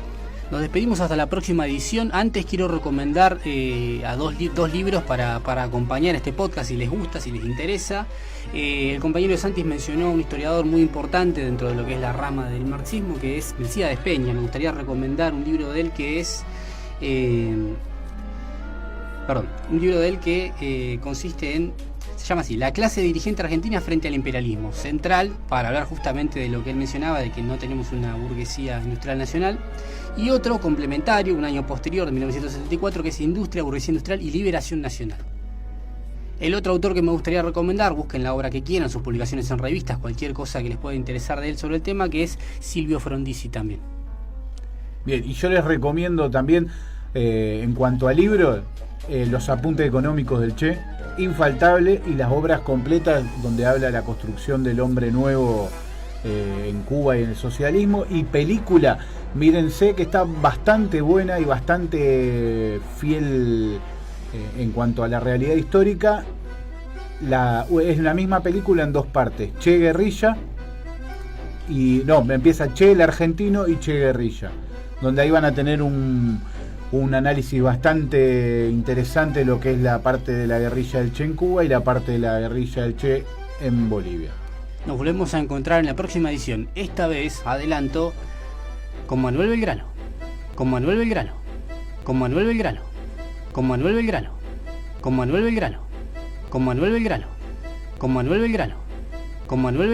Nos despedimos hasta la próxima edición. Antes quiero recomendar a dos libros para acompañar este podcast, si les gusta, si les interesa. El compañero De Santis mencionó a un historiador muy importante dentro de lo que es la rama del marxismo, que es Melciades Peña. Me gustaría recomendar un libro de él que es... un libro de él que consiste en... Se llama así, La clase dirigente argentina frente al imperialismo. Central, para hablar justamente de lo que él mencionaba, de que no tenemos una burguesía industrial nacional. Y otro complementario, un año posterior, de 1974, que es Industria, Burguesía Industrial y Liberación Nacional. El otro autor que me gustaría recomendar, busquen la obra que quieran, sus publicaciones en revistas, cualquier cosa que les pueda interesar de él sobre el tema, que es Silvio Frondizi también. Bien, y yo les recomiendo también, en cuanto a libros, Los apuntes económicos del Che, infaltable, y las obras completas donde habla de la construcción del hombre nuevo en Cuba y en el socialismo, y película, mírense, que está bastante buena y bastante fiel en cuanto a la realidad histórica. Es la misma película en dos partes, Che Guerrilla, empieza Che el argentino y Che Guerrilla, donde ahí van a tener un análisis bastante interesante de lo que es la parte de la guerrilla del Che en Cuba y la parte de la guerrilla del Che en Bolivia. Nos volvemos a encontrar en la próxima edición, esta vez, adelanto, con Manuel Belgrano, con Manuel Belgrano, con Manuel Belgrano, con Manuel Belgrano, con Manuel Belgrano, con Manuel Belgrano, con Manuel Belgrano, con Manuel Belgrano.